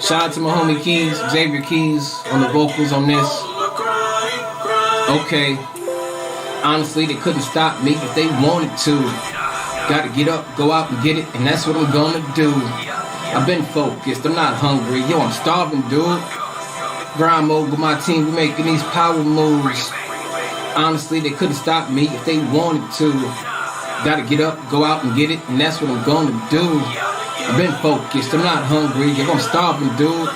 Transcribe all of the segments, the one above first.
Shout out to my homie Keys, Xavier Keys, on the vocals on this. Okay. Honestly, they couldn't stop me if they wanted to. Gotta get up, go out and get it, and that's what I'm gonna do. I've been focused, I'm not hungry. Yo, I'm starving, dude. Grind mode with my team, we making these power moves. Honestly, they couldn't stop me if they wanted to. Gotta get up, go out and get it, and that's what I'm gonna do. I've been focused, I'm not hungry. Yo, I'm starving, dude.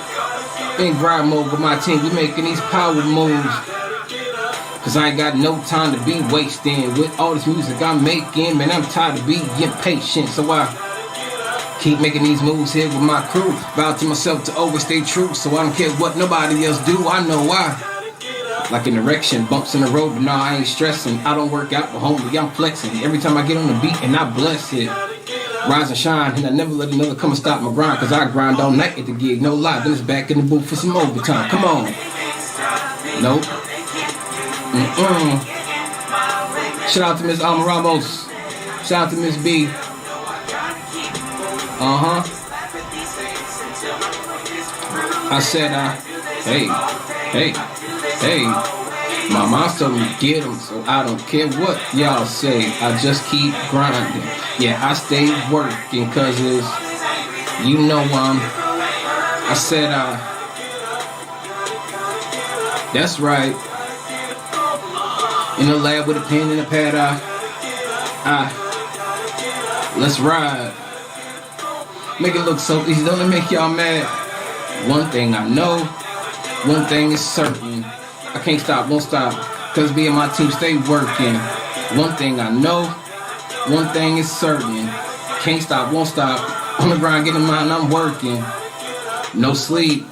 In grind mode with my team, we making these power moves. Cause I ain't got no time to be wasting with all this music I'm making. Man, I'm tired of being impatient, so I keep making these moves here with my crew. Vow to myself to always stay true, so I don't care what nobody else do. I know why. Like an erection, bumps in the road, but nah, I ain't stressing. I don't work out, but homie, I'm flexing. Every time I get on the beat and I bless it. Rise and shine, and I never let another come and stop my grind. Cause I grind all night at the gig, no lie. Then it's back in the booth for some overtime. Come on. Nope. Shout out to Miss Alma Ramos. Shout out to Miss B. I said, hey. My mom told me to get them, so I don't care what y'all say. I just keep grinding. Yeah, I stay working, cause it's, you know, I said, that's right. In the lab with a pen and a pad, let's ride. Make it look so easy, don't it make y'all mad? One thing I know, one thing is certain. I can't stop, won't stop, cause me and my team stay working. One thing I know, one thing is certain. Can't stop, won't stop, on the grind, getting mine, I'm working. No sleep.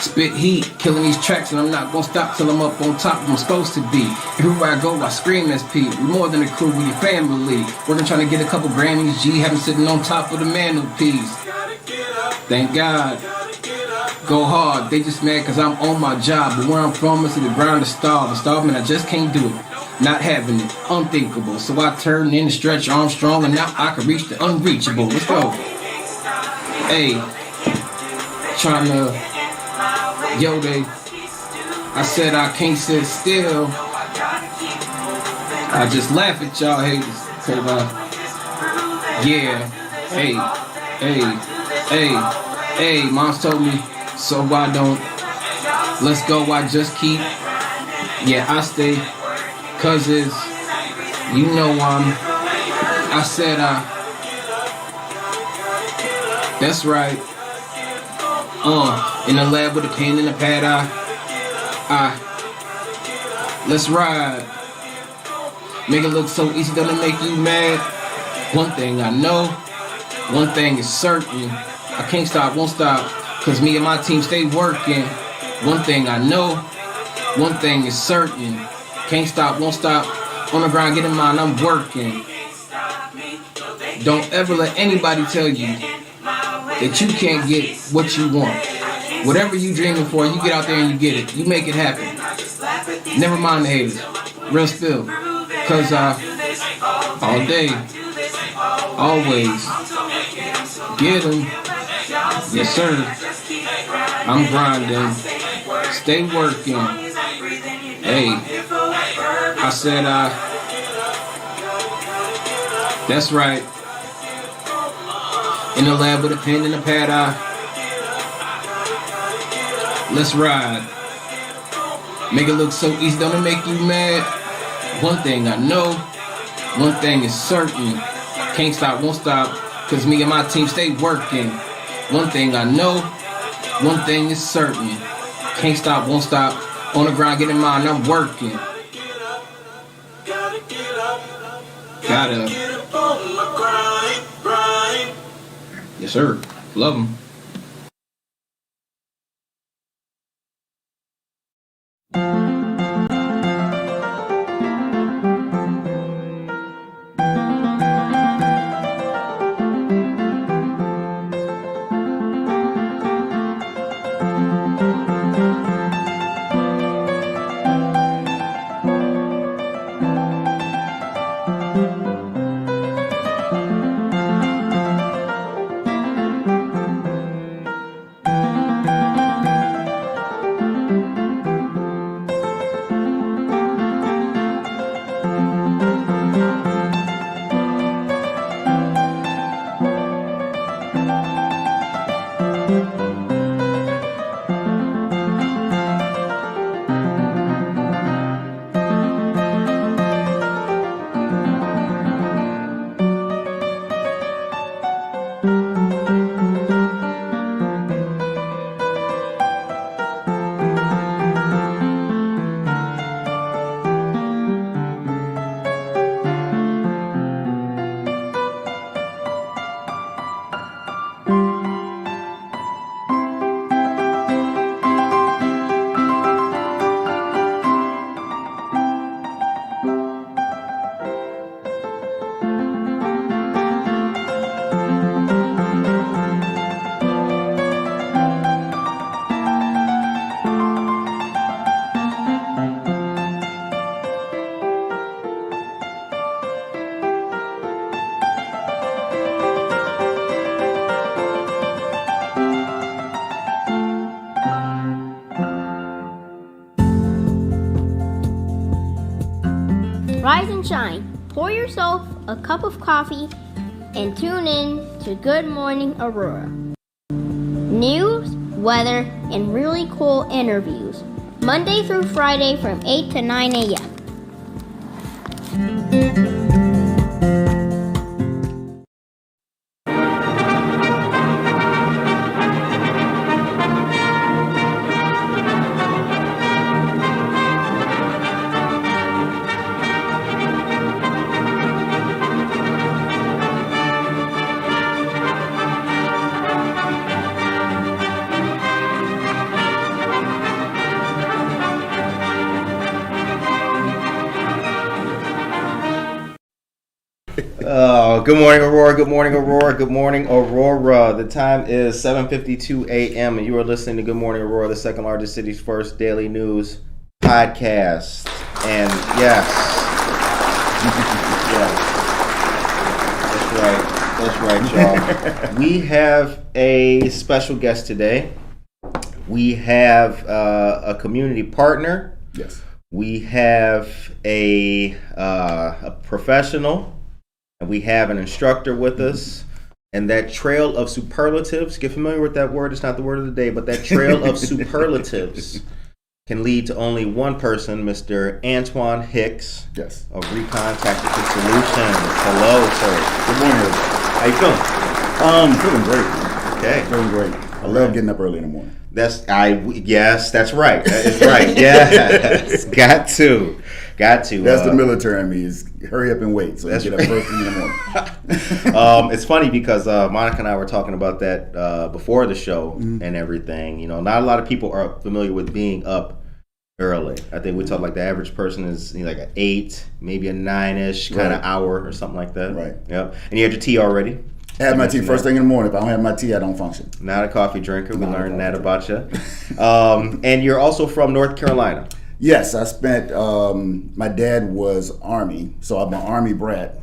Spit heat, killing these tracks, and I'm not gonna stop till I'm up on top where I'm supposed to be. Everywhere I go, I scream SP. We're more than a crew, we your family. Working trying to get a couple Grammys, G, having sitting on top of the mantelpiece. Thank God. Go hard, they just mad cause I'm on my job. But where I'm from is to the ground to starve. Starving, I just can't do it. Not having it, unthinkable. So I turn in and stretch arms strong, and now I can reach the unreachable. Let's go. Hey, trying to. Yo, I said I can't sit still. I just laugh at y'all haters. Cause yeah, hey, mom's told me, so I don't, let's go, I just keep, yeah, I stay, cause it's, you know, I said, that's right. In the lab with a pen and a pad, let's ride. Make it look so easy, doesn't it make you mad? One thing I know, one thing is certain. I can't stop, won't stop, cause me and my team stay working. One thing I know, one thing is certain. Can't stop, won't stop, on the grind, getting mine, I'm working. Don't ever let anybody tell you that you can't get what you want. Whatever you dreaming for, you get out there and you get it. You make it happen. Never mind the haters. Real spill. Cause all day, always, get them. Yes sir. I'm grinding. Stay working. Hey, I said that's right. In the lab with a pen and a pad, let's ride. Make it look so easy, don't it make you mad? One thing I know, one thing is certain. Can't stop, won't stop, cause me and my team stay working. One thing I know, one thing is certain. Can't stop, won't stop, on the grind, getting mine, I'm working. Gotta. Yes, sir. Love them. rise and shine. Pour yourself a cup of coffee and tune in to Good Morning Aurora. News, weather, and really cool interviews. Monday through Friday from 8 to 9 a.m. Good morning, Aurora. Good morning, Aurora. Good morning, Aurora. The time is 7:52 a.m. and you are listening to Good Morning Aurora, the second largest city's first daily news podcast. And yes, that's right, y'all. We have a special guest today. We have a community partner. Yes. We have a professional. And we have an instructor with us, and that trail of superlatives, get familiar with that word, it's not the word of the day, but that trail of superlatives can lead to only one person, Mr. Antwan Hicks, Yes. of Recon Tactical Solutions. Hello, sir. Good morning, How everybody. you feeling? Feeling great. Okay. Feeling great. I love getting up early in the morning. Yes, that's right. That is right. Yes. Got to. That's the military in me, is hurry up and wait. So you get up first thing in the morning. It's funny because Monica and I were talking about that before the show and everything. You know, not a lot of people are familiar with being up early. I think we talk like the average person is like an 8, maybe a 9-ish kind of hour or something like that. Right. Yep. And you had your tea already? I have my tea first thing in the morning. If I don't have my tea, I don't function. Not a coffee drinker. We learned that about you. And you're also from North Carolina. Yes, I spent, my dad was Army, so I'm an Army brat.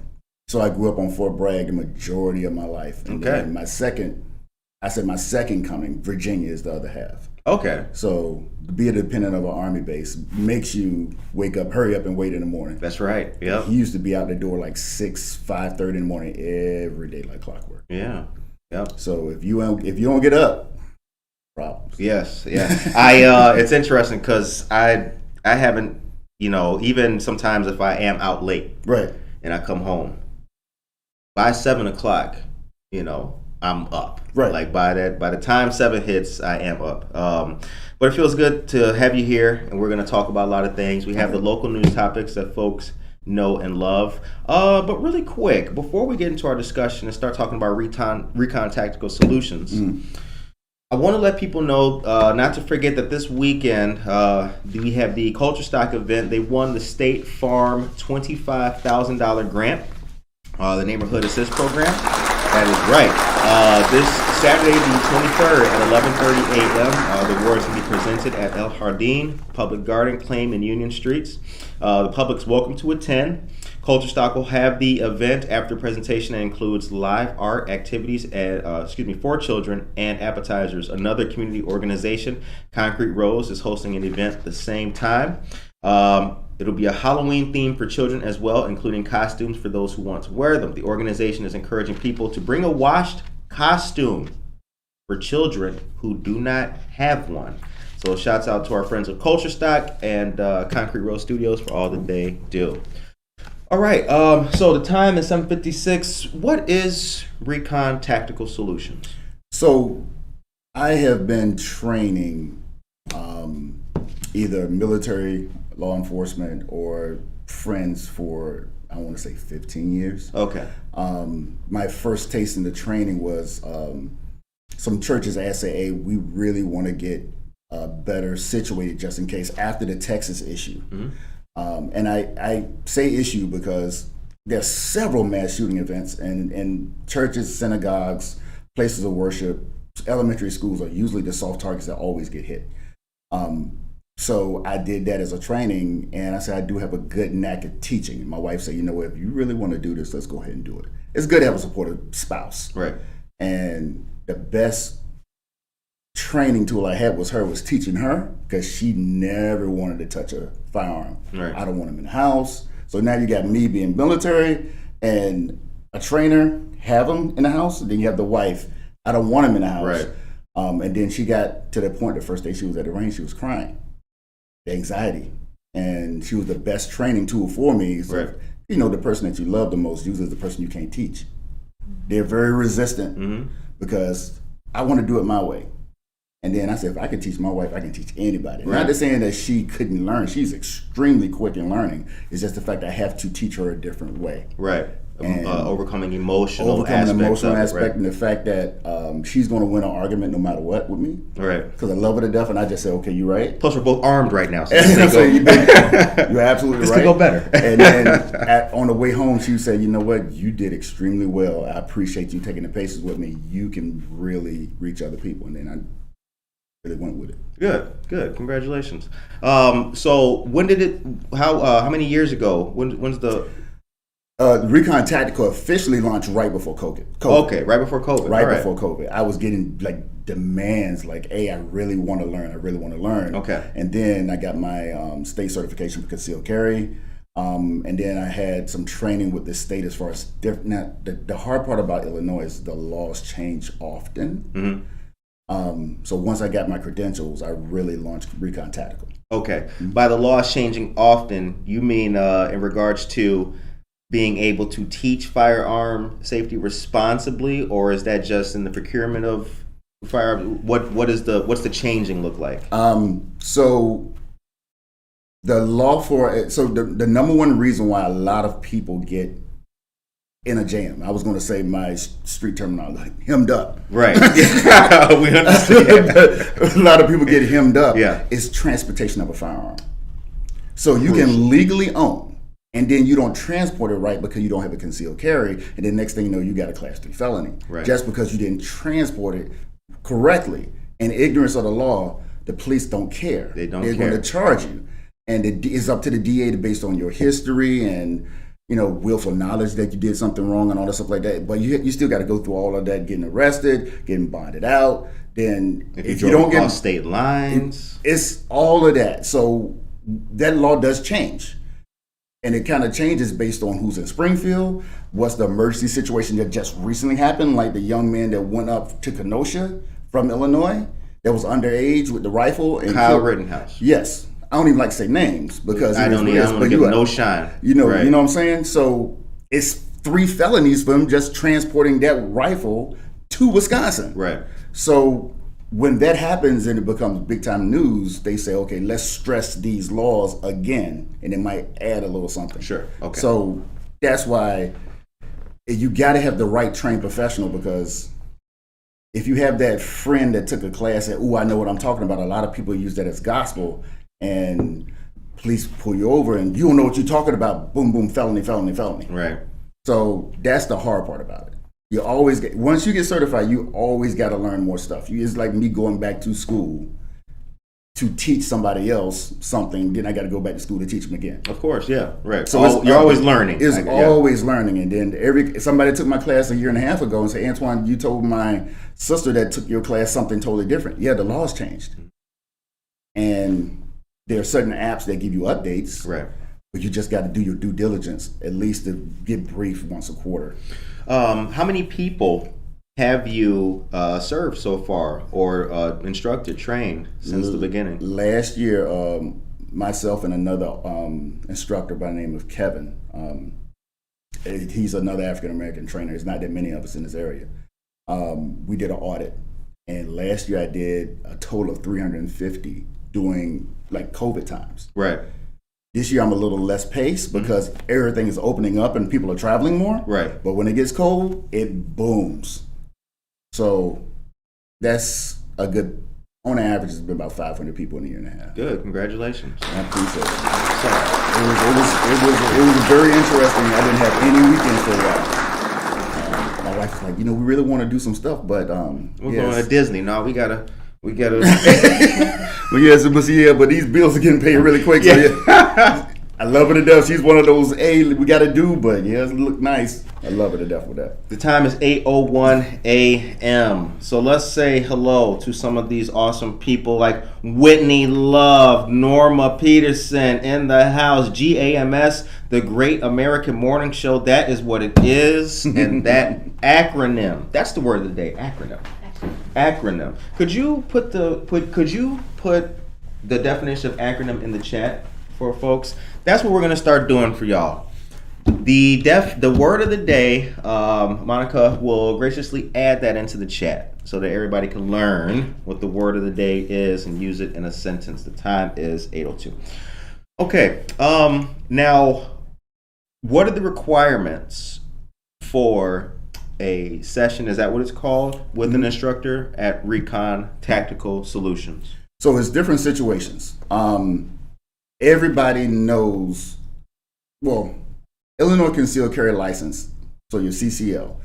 So I grew up on Fort Bragg the majority of my life. And then my second coming, Virginia is the other half. Okay. So to be a dependent of an Army base makes you wake up, hurry up and wait in the morning. That's right. Yeah. He used to be out the door like 5:30 in the morning every day like clockwork. Yeah. Yep. So if you don't get up, problems. Yes. Yeah. It's interesting because I haven't, even sometimes if I am out late, right, and I come home by 7:00, I'm up. Right. Like by the time 7 hits, I am up. But it feels good to have you here, and we're going to talk about a lot of things. We have the local news topics that folks know and love. But really quick, before we get into our discussion and start talking about Recon Tactical Solutions, I want to let people know not to forget that this weekend we have the Culture Stock event. They won the State Farm $25,000 grant, the Neighborhood Assist Program. That is right. This Saturday, the 23rd at 11:30 a.m., the awards will be presented at El Jardín, Public Garden, Claim, and Union Streets. The public's welcome to attend. Culture Stock will have the event after presentation that includes live art activities for children and appetizers. Another community organization, Concrete Rose, is hosting an event at the same time. It'll be a Halloween theme for children as well, including costumes for those who want to wear them. The organization is encouraging people to bring a washed costume for children who do not have one. So shouts out to our friends of Culture Stock and Concrete Rose Studios for all that they do. All right, so the time is 7:56. What is Recon Tactical Solutions? So I have been training either military, law enforcement, or friends for, I want to say 15 years. Okay. My first taste in the training was some churches asked, hey, we really want to get better situated just in case after the Texas issue. And I say issue because there's several mass shooting events and churches, synagogues, places of worship, elementary schools are usually the soft targets that always get hit. So I did that as a training, and I said I do have a good knack at teaching. And my wife said, if you really want to do this, let's go ahead and do it. It's good to have a supportive spouse. Right. And the best training tool I had was teaching her, because she never wanted to touch a firearm. Right. I don't want them in the house. So now you got me being military and a trainer, have him in the house. And then you have the wife. I don't want him in the house. Right. And then she got to the point the first day she was at the range, she was crying. The anxiety. And she was the best training tool for me. So, Right. you know, the person that you love the most usually is the person you can't teach. They're very resistant because I want to do it my way. And then I said, if I can teach my wife, I can teach anybody. Right. Not just saying that she couldn't learn. She's extremely quick in learning. It's just the fact that I have to teach her a different way. Right. And Overcoming emotional overcoming the emotional aspect, aspect, and the fact that she's going to win an argument no matter what with me. Right. Because I love her to death, and I just say, okay, you're right. Plus, we're both armed right now, so You're absolutely this right. could go better. And then on the way home, she said, you know what? You did extremely well. I appreciate you taking the paces with me. You can really reach other people. And then I really went with it. Good. Congratulations. So when did it? How many years ago? When's the? The Recon Tactical officially launched right before COVID. Okay, right before COVID. Right All right. before COVID. I was getting like demands like, hey, I really want to learn. Okay. And then I got my state certification for concealed carry. And then I had some training with the state as far as different. Now, the hard part about Illinois is the laws change often. So once I got my credentials, I really launched Recon Tactical. Okay. By the laws changing often, you mean in regards to being able to teach firearm safety responsibly, or is that just in the procurement of firearms? What's the changing look like? So the law for it. So the number one reason why a lot of people get in a jam, I was going to say my street terminology, hemmed up. Right. We understand. A lot of people get hemmed up. Yeah. It's transportation of a firearm. So you can legally own, and then you don't transport it right because you don't have a concealed carry, and then next thing you know, you got a Class 3 felony. Right. Just because you didn't transport it correctly. In ignorance of the law, the police don't care. They don't They're care. going to charge you. And it's up to the DA based on your history and, you know, willful knowledge that you did something wrong and all that stuff like that. But you still got to go through all of that, getting arrested, getting bonded out. Then if you don't get state lines, it's all of that. So that law does change. And it kind of changes based on who's in Springfield, what's the emergency situation that just recently happened, like the young man that went up to Kenosha from Illinois that was underage with the rifle. And Kyle Rittenhouse. Yes. I don't even like to say names because I don't want to give no shine. You know, right. You know what I'm saying? So it's 3 felonies for him just transporting that rifle to Wisconsin. Right. So when that happens and it becomes big time news, they say, okay, let's stress these laws again, and it might add a little something. Sure. Okay. So that's why you got to have the right trained professional, because if you have that friend that took a class and, I know what I'm talking about, a lot of people use that as gospel, and police pull you over and you don't know what you're talking about. Boom, boom, felony. Right. So that's the hard part about it. You always once you get certified, you always got to learn more stuff. It's like me going back to school to teach somebody else something, then I got to go back to school to teach them again. Of course, yeah, right. So you're always learning. It's always learning. And then somebody took my class a year and a half ago and said, Antwan, you told my sister that took your class something totally different. Yeah, the laws changed. And there are certain apps that give you updates. Right. But you just got to do your due diligence, at least to get briefed once a quarter. How many people have you served so far, or instructed, trained since the beginning? Last year, myself and another instructor by the name of Kevin, he's another African-American trainer. There's not that many of us in this area. We did an audit. And last year I did a total of 350 during like COVID times. Right. This year I'm a little less paced because everything is opening up and people are traveling more. Right. But when it gets cold, it booms. So that's a good, on average, it's been about 500 people in a year and a half. Good, congratulations. I appreciate it. So it was very interesting. I didn't have any weekends for a while. My wife was like, we really want to do some stuff, but we're going to Disney. No, we gotta. But but these bills are getting paid really quick. Yeah. I love her to death. She's one of those, hey, we got to do, but yeah, it look nice. I love her to death with that. The time is 8:01 a.m. So let's say hello to some of these awesome people like Whitney Love, Norma Peterson in the house, GAMS, the Great American Morning Show. That is what it is. And that acronym, that's the word of the day, acronym. Could you put the definition of acronym in the chat for folks? That's what we're going to start doing for y'all. The word of the day, Monica will graciously add that into the chat so that everybody can learn what the word of the day is and use it in a sentence. The time is 8:02. Okay, now, what are the requirements for a session, is that what it's called, with an instructor at Recon Tactical Solutions? So it's different situations. Everybody knows, well, Illinois Concealed Carry License, so your CCL,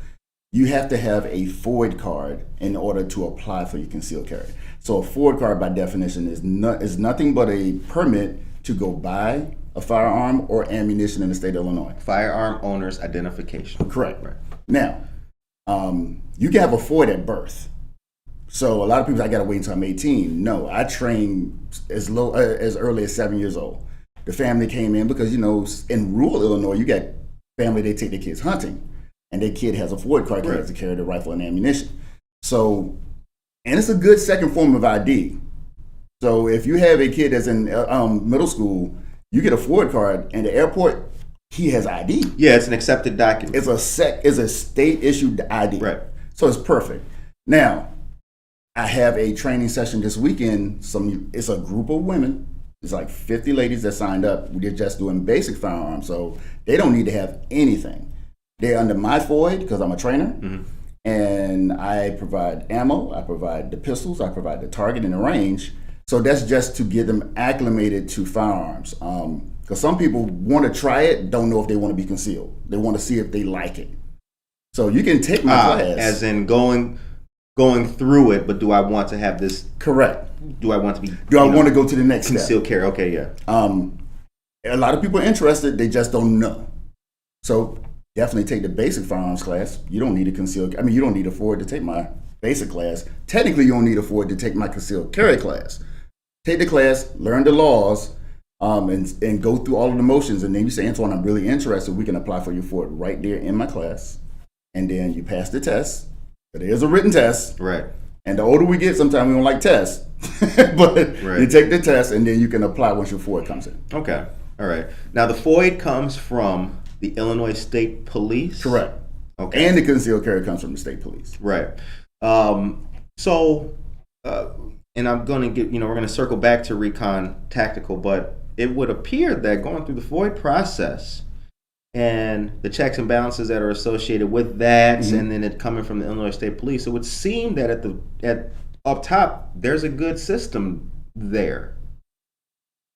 you have to have a FOID card in order to apply for your concealed carry. So a FOID card, by definition, is nothing but a permit to go buy a firearm or ammunition in the state of Illinois. Firearm owner's identification. Correct. Right. Now, you can have a FOID at birth. So a lot of people, I got to wait until I'm 18. No, I trained as early as 7 years old. The family came in because, in rural Illinois, you got family, they take their kids hunting, and their kid has a FOID card, right, to carry the rifle and ammunition. So, and it's a good second form of ID. So if you have a kid that's in middle school, you get a FOID card, and the airport, he has ID. Yeah, it's an accepted document. It's a state issued ID. Right. So it's perfect. Now, I have a training session this weekend. It's a group of women. It's like 50 ladies that signed up. They're just doing basic firearms, so they don't need to have anything. They're under my FOID because I'm a trainer, and I provide ammo, I provide the pistols, I provide the target and the range. So that's just to get them acclimated to firearms. Because some people want to try it, don't know if they want to be concealed. They want to see if they like it. So you can take my class. As in going through it, but do I want to have this? Correct. Do I want to be? Do I want to go to the next concealed step? carry? Okay, yeah. A lot of people are interested, they just don't know. So definitely take the basic firearms class. You don't need a you don't need a FOID to take my basic class. Technically, you don't need a FOID to take my concealed carry class. Take the class, learn the laws, and go through all of the motions. And then you say, Antwan, I'm really interested. We can apply for your FOID right there in my class. And then you pass the test. But it is a written test. Right. And the older we get, sometimes we don't like tests. But you take the test, and then you can apply once your FOID comes in. Okay. All right. Now, the FOID comes from the Illinois State Police? Correct. Okay. And the concealed carry comes from the state police. Right. And I'm going to get, we're going to circle back to Recon Tactical, but it would appear that going through the FOID process and the checks and balances that are associated with that, and then it coming from the Illinois State Police, it would seem that at up top, there's a good system there.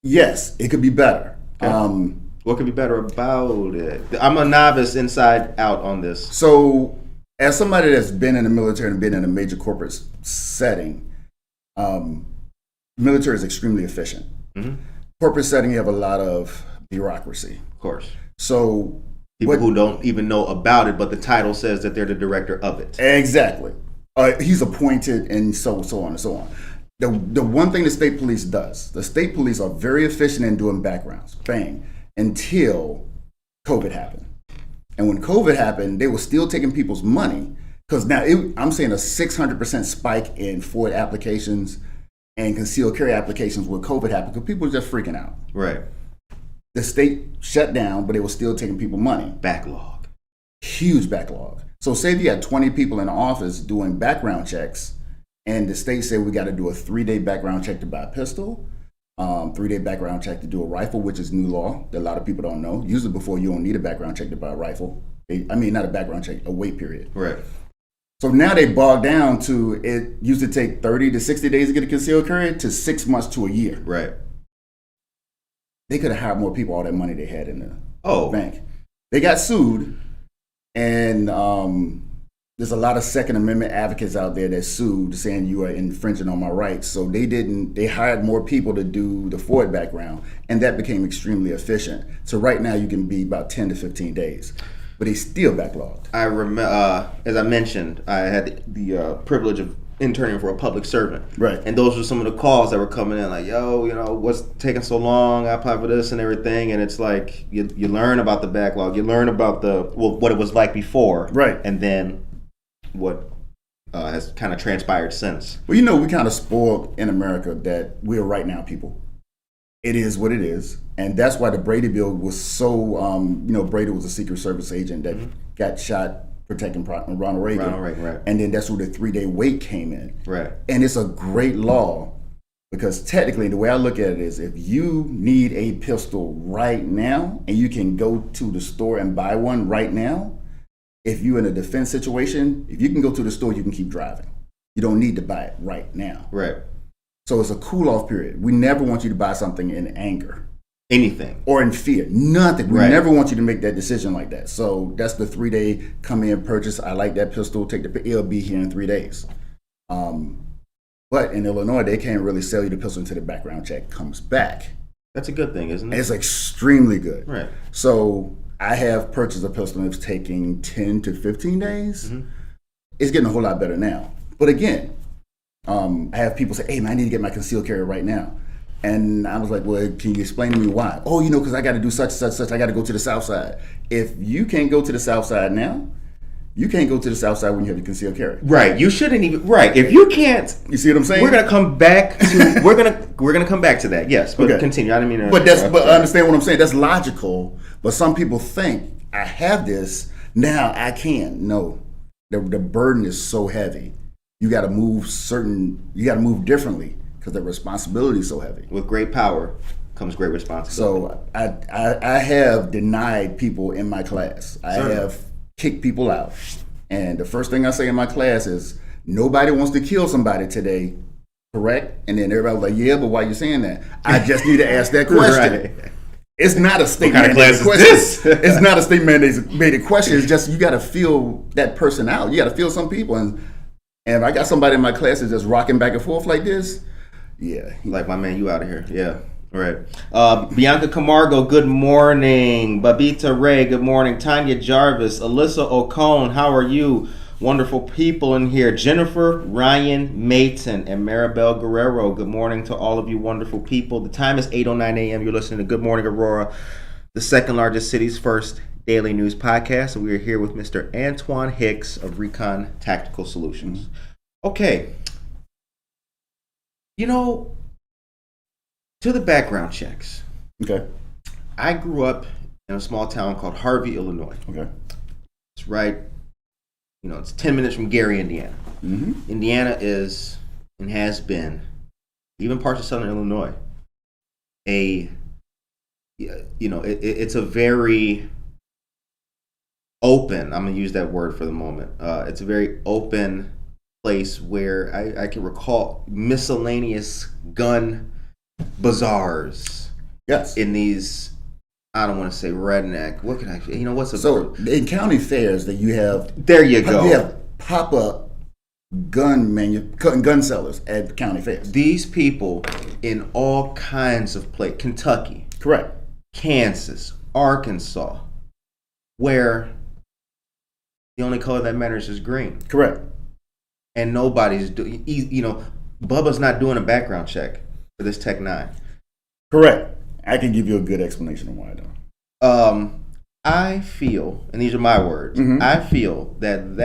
Yes, it could be better. Okay. What could be better about it? I'm a novice inside out on this. So, as somebody that's been in the military and been in a major corporate setting, military is extremely efficient. Corporate setting, you have a lot of bureaucracy. Of course. So people who don't even know about it, but the title says that they're the director of it. Exactly. He's appointed, and so on and so on. The one thing the state police does, the state police are very efficient in doing backgrounds, bang, until COVID happened. And when COVID happened, they were still taking people's money, because now I'm saying a 600% spike in FOID applications and concealed carry applications when COVID happened, because people were just freaking out. Right. The state shut down, but they were still taking people money. Backlog. Huge backlog. So say if you had 20 people in the office doing background checks, and the state said we got to do a 3-day background check to buy a pistol, 3-day background check to do a rifle, which is new law that a lot of people don't know. Usually before, you don't need a background check to buy a rifle. Not a background check, a wait period. Right. So now they bogged down to, it used to take 30 to 60 days to get a concealed carry to 6 months to a year. Right. They could have hired more people, all that money they had in the bank. They got sued, and there's a lot of Second Amendment advocates out there that sued saying you are infringing on my rights. So they hired more people to do the FOID background, and that became extremely efficient. So right now you can be about 10 to 15 days, but it's still backlogged. I remember, as I mentioned, I had the privilege of interning for a public servant. Right. And those were some of the calls that were coming in, like, yo, what's taking so long? I applied for this and everything. And it's like, you learn about the backlog. You learn about what it was like before. Right. And then what has kind of transpired since. Well, we kind of spoiled in America that we're right now people. It is what it is. And that's why the Brady bill was so, Brady was a Secret Service agent that got shot protecting Ronald Reagan. Right. And then that's where the 3-day wait came in. Right. And it's a great law because technically the way I look at it is if you need a pistol right now and you can go to the store and buy one right now, if you're in a defense situation, if you can go to the store, you can keep driving. You don't need to buy it right now. Right. So it's a cool off period. We never want you to buy something in anger. Anything. Or in fear. Nothing. We Right. never want you to make that decision like that. So that's the 3-day come in, purchase. I like that pistol. It'll be here in 3 days. But in Illinois, they can't really sell you the pistol until the background check comes back. That's a good thing, isn't it? It's extremely good. Right. So I have purchased a pistol and it's taking 10 to 15 days. Mm-hmm. It's getting a whole lot better now. But again, I have people say, hey, man, I need to get my concealed carry right now. And I was like, well, can you explain to me why? Oh, because I got to do such, I got to go to the South Side. If you can't go to the South Side now, you can't go to the South Side when you have your concealed carry. Right. You shouldn't even. Right. If you can't. You see what I'm saying? We're gonna come back to. we're gonna come back to that. Yes. But Okay. continue. I didn't mean to. But understand what I'm saying. That's logical. But some people think I have this now. I can't. No, the burden is so heavy. You got to move You got to move differently. Because the responsibility is so heavy. With great power comes great responsibility. So I have denied people in my class. I have kicked people out. And the first thing I say in my class is, nobody wants to kill somebody today, correct? And then everybody was like, yeah, but why are you saying that? I just need to ask that question. Right. It's not a state What kind of mandated class is question. this? It's not a state mandated question. It's just you got to feel that person out. You got to feel some people. And if I got somebody in my class that's just rocking back and forth like this, yeah. Like, my man, you out of here. Yeah. All right. Bianca Camargo, good morning. Babita Ray, good morning. Tanya Jarvis, Alyssa Ocone, how are you? Wonderful people in here. Jennifer, Ryan, Mayton, and Maribel Guerrero, good morning to all of you wonderful people. The time is 8:09 a.m. You're listening to Good Morning Aurora, the second largest city's first daily news podcast. And we are here with Mr. Antwan Hicks of Recon Tactical Solutions. Okay. To the background checks. Okay. I grew up in a small town called Harvey, Illinois. Okay. It's right, it's 10 minutes from Gary, Indiana. Mm-hmm. Indiana is and has been, even parts of Southern Illinois, it's a very open, I'm going to use that word for the moment. It's a very open place where I can recall miscellaneous gun bazaars. Yes. In these, I don't want to say redneck. What can I? What's a So in county fairs that you have? There you go. You have pop-up gun sellers at county fairs. These people in all kinds of places. Kentucky. Correct. Kansas, Arkansas, where the only color that matters is green. Correct. And nobody's doing, Bubba's not doing a background check for this Tech 9. Correct. I can give you a good explanation of why I don't. I feel, and these are my words, Mm-hmm. I feel that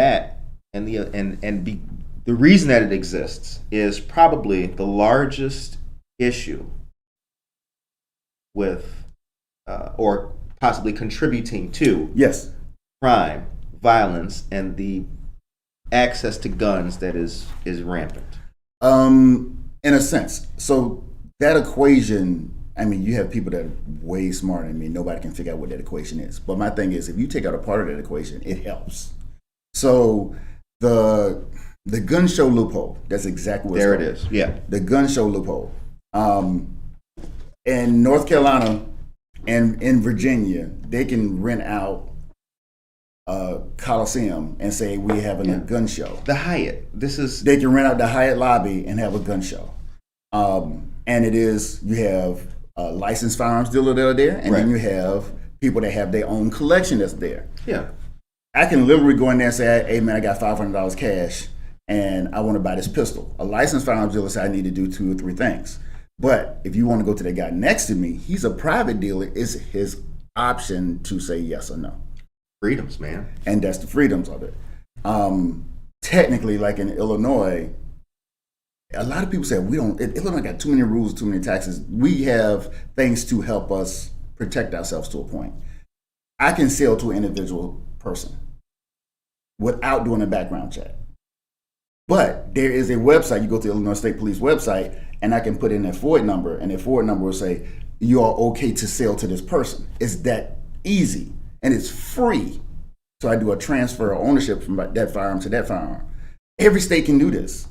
the reason that it exists is probably the largest issue with, or possibly contributing to, Yes. crime, violence, and the access to guns that is rampant. In a sense. So that equation, you have people that are way smarter than me. Nobody can figure out what that equation is. But my thing is, if you take out a part of that equation, it helps. So the gun show loophole, that's exactly what There it's it called. is. Yeah. The gun show loophole. In North Carolina and in Virginia, they can rent out Coliseum and say we having a gun show. The Hyatt. They can rent out the Hyatt lobby and have a gun show. And it is, you have a licensed firearms dealer that are there, and then you have people that have their own collection that's there. Yeah. I can literally go in there and say, hey man, I got $500 cash and I want to buy this pistol. A licensed firearms dealer says I need to do 2 or 3 things. But if you want to go to the guy next to me, he's a private dealer, it's his option to say yes or no. Freedoms, man. And that's the freedoms of it. Technically, like in Illinois, a lot of people say Illinois got too many rules, too many taxes. We have things to help us protect ourselves to a point. I can sell to an individual person without doing a background check. But there is a website, you go to the Illinois State Police website, and I can put in their FOID number, and their FOID number will say, you are okay to sell to this person. It's that easy, and it's free. So I do a transfer of ownership from that firearm to that firearm. Every state can do this.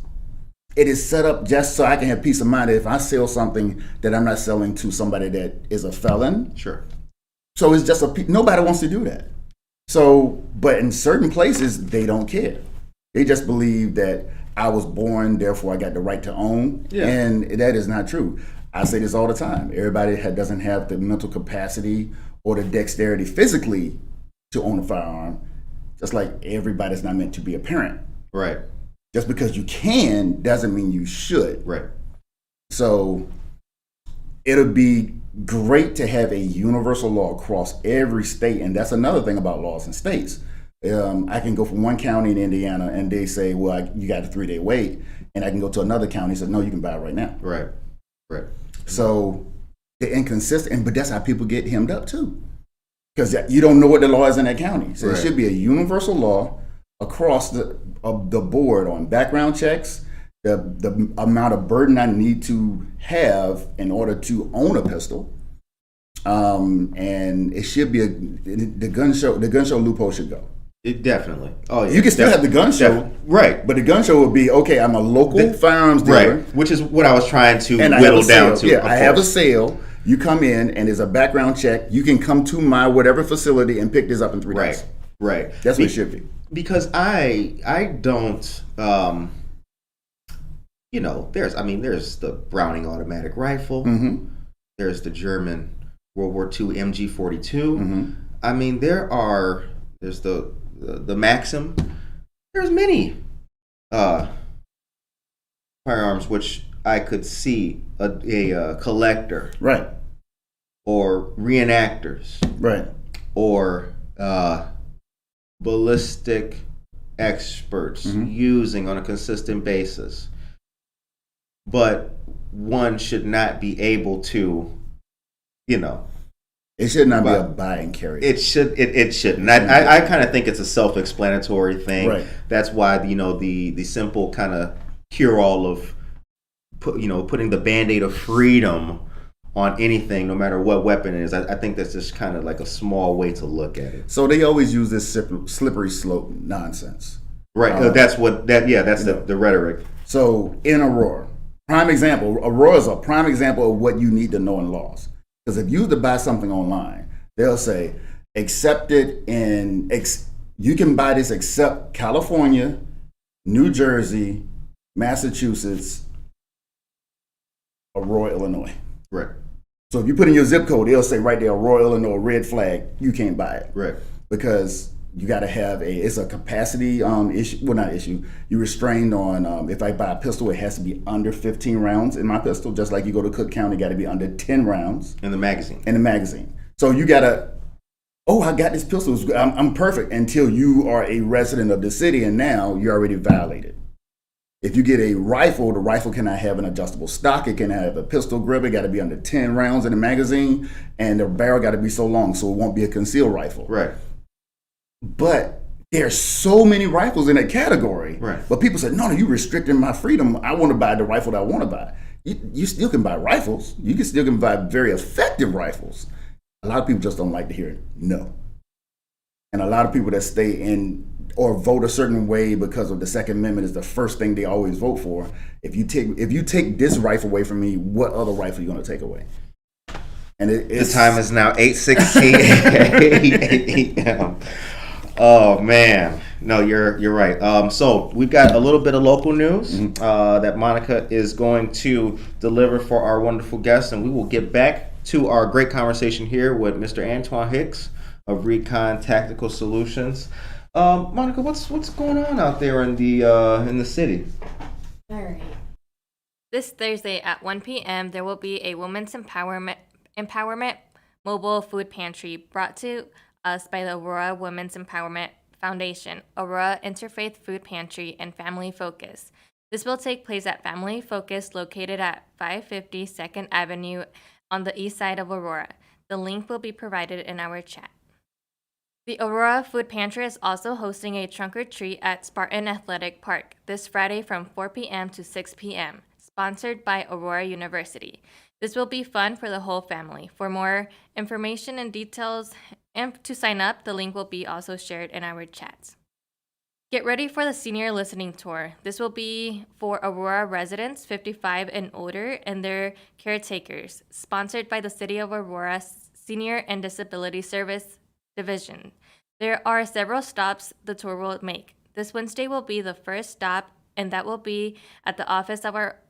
It is set up just so I can have peace of mind that if I sell something that I'm not selling to somebody that is a felon. Sure. So it's just nobody wants to do that. So, but in certain places, they don't care. They just believe that I was born, therefore I got the right to own. Yeah. And that is not true. I say this all the time. Everybody doesn't have the mental capacity or the dexterity physically to own a firearm, just like everybody's not meant to be a parent. Right. Just because you can doesn't mean you should. Right. So it'll be great to have a universal law across every state, and that's another thing about laws in states. I can go from one county in Indiana and they say, well, you got a 3-day wait, and I can go to another county and say, no, you can buy it right now. Right. Right. So the inconsistent, but that's how people get hemmed up too, because you don't know what the law is in that county. So It should be a universal law across the board on background checks, the amount of burden I need to have in order to own a pistol, and it should be the gun show loophole should go. It definitely. Oh yeah. You can still have the gun show, right? But the gun show would be okay. I'm a local firearms dealer, right? Which is what I was trying to whittle down to. Yeah, I have a sale. You come in and there's a background check. You can come to my whatever facility and pick this up in 3 days. Right. That's what it should be. Because I don't, there's the Browning automatic rifle. Mm-hmm. There's the German World War II MG 42. Mm-hmm. I mean, there's the Maxim. There's many firearms which I could see a collector, right, or reenactors, right, or ballistic experts using on a consistent basis. But one should not be able to, it should not be a buy and carry. It shouldn't. I kind of think it's a self-explanatory thing. Right. That's why the simple kind of cure-all of putting the Band-Aid of freedom on anything, no matter what weapon it is. I think that's just kind of like a small way to look at it. So they always use this slippery slope nonsense. Right. That's the rhetoric. So in Aurora, Aurora is a prime example of what you need to know in laws. Because if you have to buy something online, they'll say, accepted in, you can buy this except California, New Jersey, Massachusetts, Aurora, Illinois. Right. So if you put in your zip code, they'll say right there, Aurora, Illinois, red flag, you can't buy it. Right. Because you got to have it's a capacity issue. Well, not issue. You're restrained on, if I buy a pistol, it has to be under 15 rounds in my pistol. Just like you go to Cook County, got to be under 10 rounds. In the magazine. So you got to, I got this pistol. I'm perfect until you are a resident of the city, and now you're already violated. If you get a rifle, the rifle cannot have an adjustable stock. It can have a pistol grip. It got to be under 10 rounds in the magazine, and the barrel got to be so long so it won't be a concealed rifle. Right. But there's so many rifles in that category. Right. But people say, no, you're restricting my freedom. I want to buy the rifle that I want to buy. You still can buy rifles. You still can buy very effective rifles. A lot of people just don't like to hear it. No. And a lot of people that stay in or vote a certain way because of the Second Amendment is the first thing they always vote for. If you take this rifle away from me, what other rifle are you going to take away? And the time is now 8:16 a.m. Oh man, no, you're right. So we've got a little bit of local news that Monica is going to deliver for our wonderful guests, and we will get back to our great conversation here with Mr. Antwan Hicks of Recon Tactical Solutions. Monica, what's going on out there in the city? All right. This Thursday at 1 p.m., there will be a Women's Empowerment Mobile Food Pantry brought to us by the Aurora Women's Empowerment Foundation, Aurora Interfaith Food Pantry, and Family Focus. This will take place at Family Focus, located at 550 2nd Avenue on the east side of Aurora. The link will be provided in our chat. The Aurora Food Pantry is also hosting a trunk or treat at Spartan Athletic Park this Friday from 4 p.m. to 6 p.m., sponsored by Aurora University. This will be fun for the whole family. For more information and details and to sign up, the link will be also shared in our chats. Get ready for the senior listening tour. This will be for Aurora residents 55 and older and their caretakers, sponsored by the City of Aurora Senior and Disability Service Division. There are several stops the tour will make. This Wednesday will be the first stop, and that will be at the office of our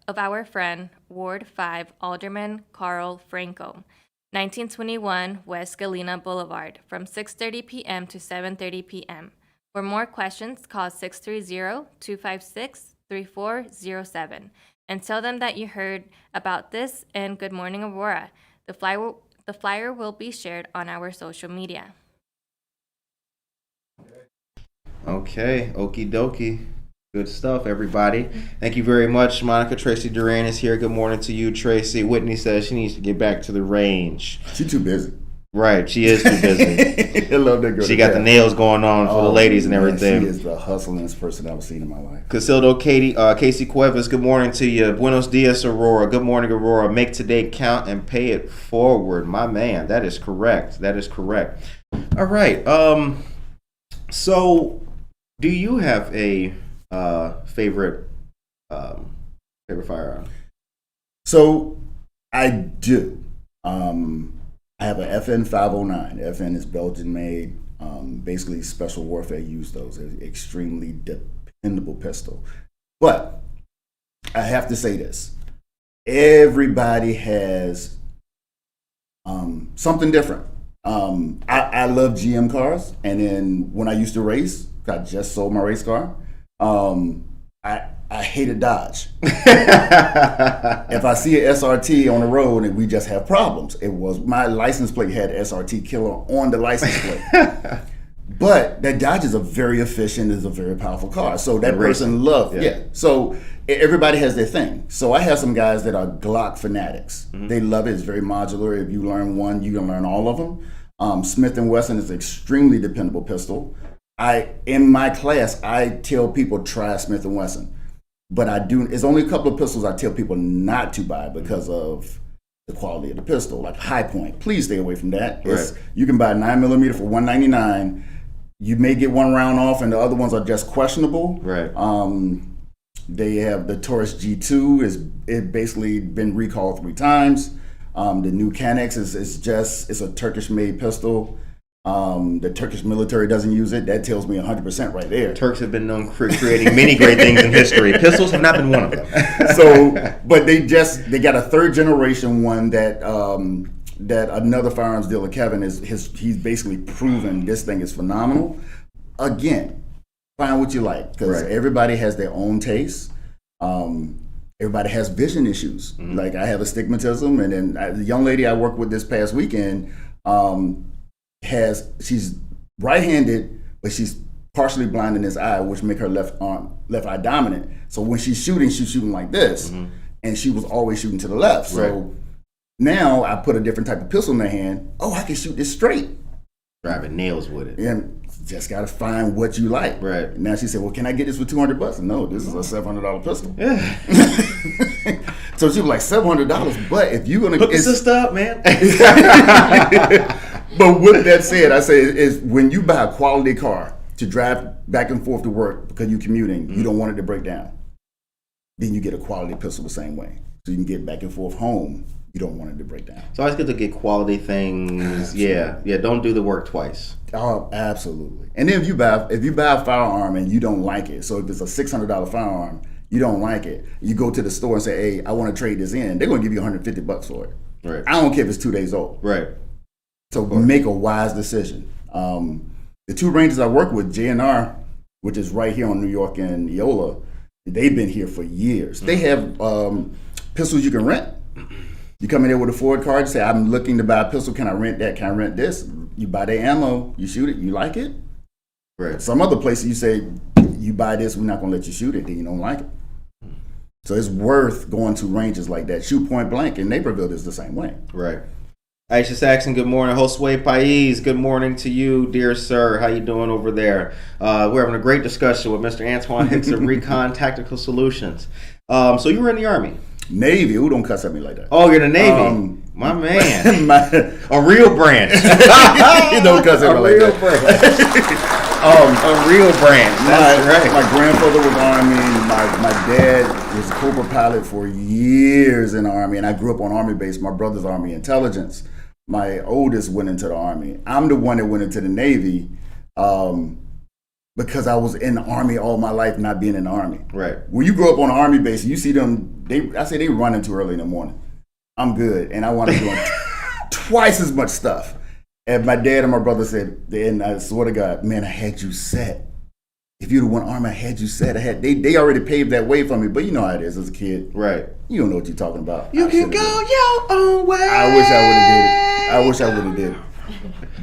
friend, Ward 5, Alderman Carl Franco, 1921 West Galena Boulevard, from 6:30 p.m. to 7:30 p.m. For more questions, call 630-256-3407 and tell them that you heard about this and Good Morning Aurora. The flyer will be shared on our social media. Okay, okie dokie. Good stuff, everybody. Thank you very much. Monica Tracy Duran is here. Good morning to you, Tracy. Whitney says she needs to get back to the range. She's too busy. Right, she is too busy. I love that girl. She got the nails going on for the ladies and everything. She is the hustlingest person I've seen in my life. Casildo Casey Cuevas, good morning to you. Buenos dias, Aurora. Good morning, Aurora. Make today count and pay it forward. My man, that is correct. That is correct. All right. So do you have a favorite firearm? So I do. I have an FN 509. FN is Belgian made. Basically, special warfare use those. It's extremely dependable pistol. But I have to say this: everybody has something different. I love GM cars, and then when I used to race, I just sold my race car. I hated Dodge. If I see an SRT on the road and we just have problems, it was my license plate had SRT killer on the license plate. But that Dodge is a very efficient, is a very powerful car. So that person loved, yeah. So everybody has their thing. So I have some guys that are Glock fanatics. Mm-hmm. They love it. It's very modular. If you learn one, you can learn all of them. Smith & Wesson is an extremely dependable pistol. In my class, I tell people try Smith & Wesson. But it's only a couple of pistols I tell people not to buy because of the quality of the pistol. Like High Point, please stay away from that. Right. You can buy a 9mm for $199. You may get one round off, and the other ones are just questionable. Right. They have the Taurus G2. It basically been recalled 3 times. The new Canex it's a Turkish-made pistol. The Turkish military doesn't use it. That tells me 100% right there. Turks have been known for creating many great things in history. Pistols have not been one of them. So, but they got a 3rd generation one that another firearms dealer, Kevin, he's basically proven this thing is phenomenal. Again, find what you like, because everybody has their own taste. Everybody has vision issues. Mm-hmm. Like I have astigmatism, and then the young lady I worked with this past weekend, she's right-handed, but she's partially blind in this eye, which make her left eye dominant. So when she's shooting like this, mm-hmm. and she was always shooting to the left. So now I put a different type of pistol in her hand. Oh, I can shoot this straight. Driving nails with it. And just got to find what you like. Right. Now she said, well, can I get this for $200? No, this is a $700 pistol. Yeah. So she was like, $700, but if you're going to... Hook the sister up, man. But with that said, I say is when you buy a quality car to drive back and forth to work because you're commuting, you don't want it to break down. Then you get a quality pistol the same way. So you can get back and forth home you don't want it to break down. It's always good to get quality things. Absolutely. Yeah. Don't do the work twice. Oh, absolutely. And then if you buy a firearm and you don't like it, so if it's a $600 firearm, you don't like it, you go to the store and say, "Hey, I want to trade this in." They're going to give you $150 for it. Right. I don't care if it's 2 days old. Right. So make a wise decision. The two ranges I work with, JNR, which is right here on New York and Eola, they've been here for years. They have pistols you can rent. You come in there with a Ford card, you say, "I'm looking to buy a pistol. Can I rent that? Can I rent this?" You buy the ammo, you shoot it, you like it. Right. Some other places you say, "You buy this, we're not going to let you shoot it," then you don't like it. So it's worth going to ranges like that. Shoot point blank in Naperville is the same way. Right. Aisha Saxon, good morning. Josue Pais, good morning to you, dear sir. How you doing over there? We're having a great discussion with Mr. Antwan Hicks of Recon Tactical Solutions. So you were in the Army? Navy, who don't cuss at me like that? Oh, you're in the Navy? My man. A real branch. You don't cuss at me like that. A real branch. That's right. My grandfather was Army. My dad was a Cobra pilot for years in the Army, and I grew up on Army base. My brother's Army intelligence. My oldest went into the Army. I'm the one that went into the Navy because I was in the Army all my life, not being in the Army. Right. When you grow up on an Army base, you see them, I say they running too early in the morning. I'm good, and I want to do twice as much stuff. And my dad and my brother said, and I swear to God, "Man, I had you set. If you'd have went Army, I had you set. They already paved that way for me." But you know how it is as a kid. Right. You don't know what you're talking about. You can go your own way. I wish I would have did it.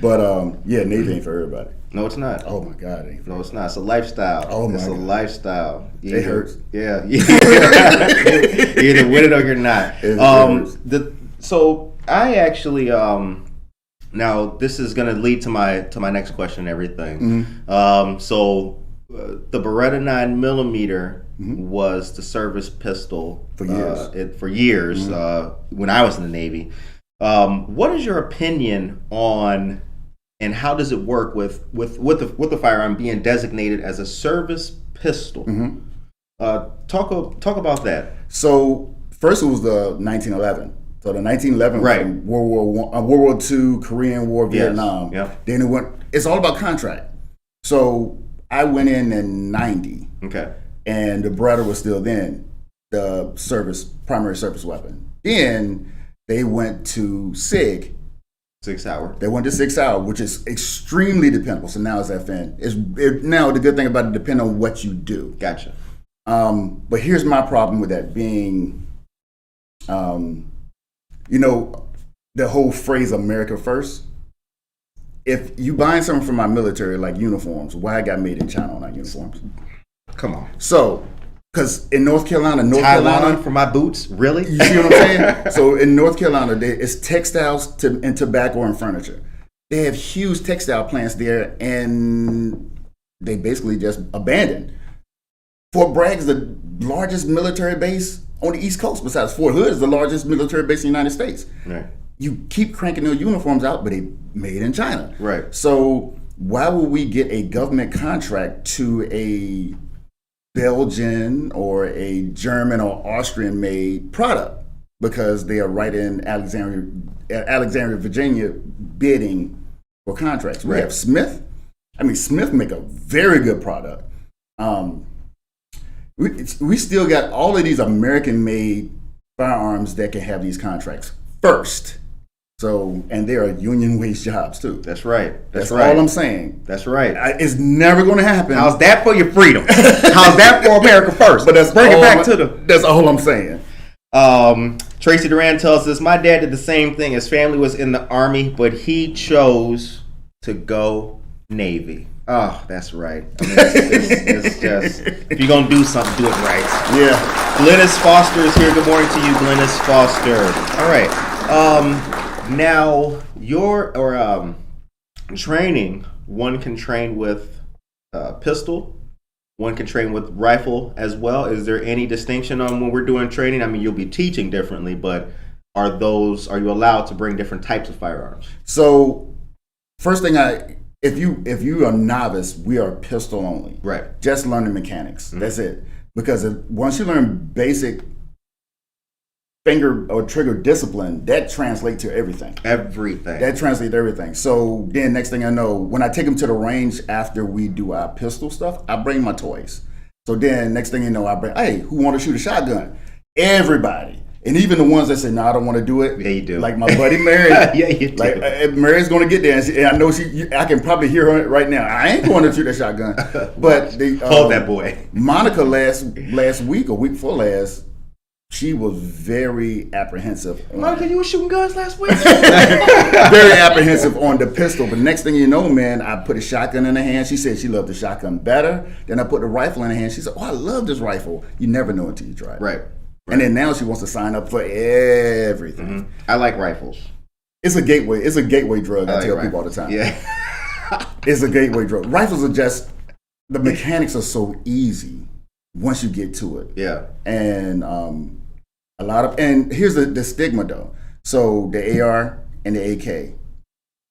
But yeah, Navy ain't for everybody. No, it's not. Oh my God, it ain't for No, it's not. It's a lifestyle. Oh my It's a God. lifestyle. It hurts. Yeah. You're either with it or you're not. It hurts. So I actually now this is going to lead to my next question and everything. So the Beretta 9mm was the service pistol For years. For years when I was in the Navy. What is your opinion on and how does it work with the firearm being designated as a service pistol? Talk about that. So first it was the 1911. So the 1911 Right. from World War II, Korean War, Vietnam. Yep. Then it went. It's all about contract. So I went in 90, Okay. and the Beretta was still then the primary service weapon. Then they went to SIG. 6 hour. They went to 6 hour, which is extremely dependable. So now it's FN. Now the good thing about it depends on what you do. Gotcha. But here's my problem with that being, the whole phrase "America first." If you buying something from my military, like uniforms, why I got made in China on our uniforms? Come on. So, because in North Carolina, Taiwan for my boots? Really? you see what I'm saying? So in North Carolina, it's textiles and tobacco and furniture. They have huge textile plants there, and they basically just abandoned. Fort Bragg is the largest military base on the East Coast, besides Fort Hood is the largest military base in the United States. Right. You keep cranking their uniforms out, but they made in China. Right. So why would we get a government contract to a Belgian or a German or Austrian made product? Because they are right in Alexandria, Virginia, bidding for contracts. We have Smith. Smith make a very good product. We still got all of these American-made firearms that can have these contracts first. So, and they are union wage jobs too. That's right. That's all I'm saying. That's right. It's never going to happen. How's that for your freedom? How's that for America first? But that's Bring it all back to the. That's all I'm saying. Tracy Duran tells us, my dad did the same thing. His family was in the Army, but he chose to go Navy. Oh, that's right. It's just, if you're going to do something, do it right. Yeah. Glennis Foster is here. Good morning to you, Glennis Foster. All right. Now, training, one can train with pistol. One can train with rifle as well. Is there any distinction on when we're doing training? You'll be teaching differently, but are you allowed to bring different types of firearms? So, first thing if you are novice, we are pistol only. Right. Just learning mechanics. Mm-hmm. That's it. Because once you learn basic finger or trigger discipline, that translates to everything. Everything. That translates to everything. So then next thing I know, when I take them to the range after we do our pistol stuff, I bring my toys. So then next thing you know, I bring, hey, who want to shoot a shotgun? Everybody. And even the ones that say, no, I don't want to do it. Yeah, you do. Like my buddy Mary. Yeah, you do. Like Mary's going to get there. And I know I can probably hear her right now. I ain't going to shoot that shotgun. But hold that boy. Monica last week or week before last, she was very apprehensive. Monica, you were shooting guns last week? Very apprehensive on the pistol. But next thing you know, man, I put a shotgun in her hand. She said she loved the shotgun better. Then I put the rifle in her hand. She said, oh, I love this rifle. You never know until you try it. Right. And then now she wants to sign up for everything. Mm-hmm. I like rifles. It's a gateway. It's a gateway drug. I tell people all the time. Yeah. It's a gateway drug. Rifles are just, the mechanics are so easy once you get to it. Yeah. And and here's the stigma though. So the AR and the AK,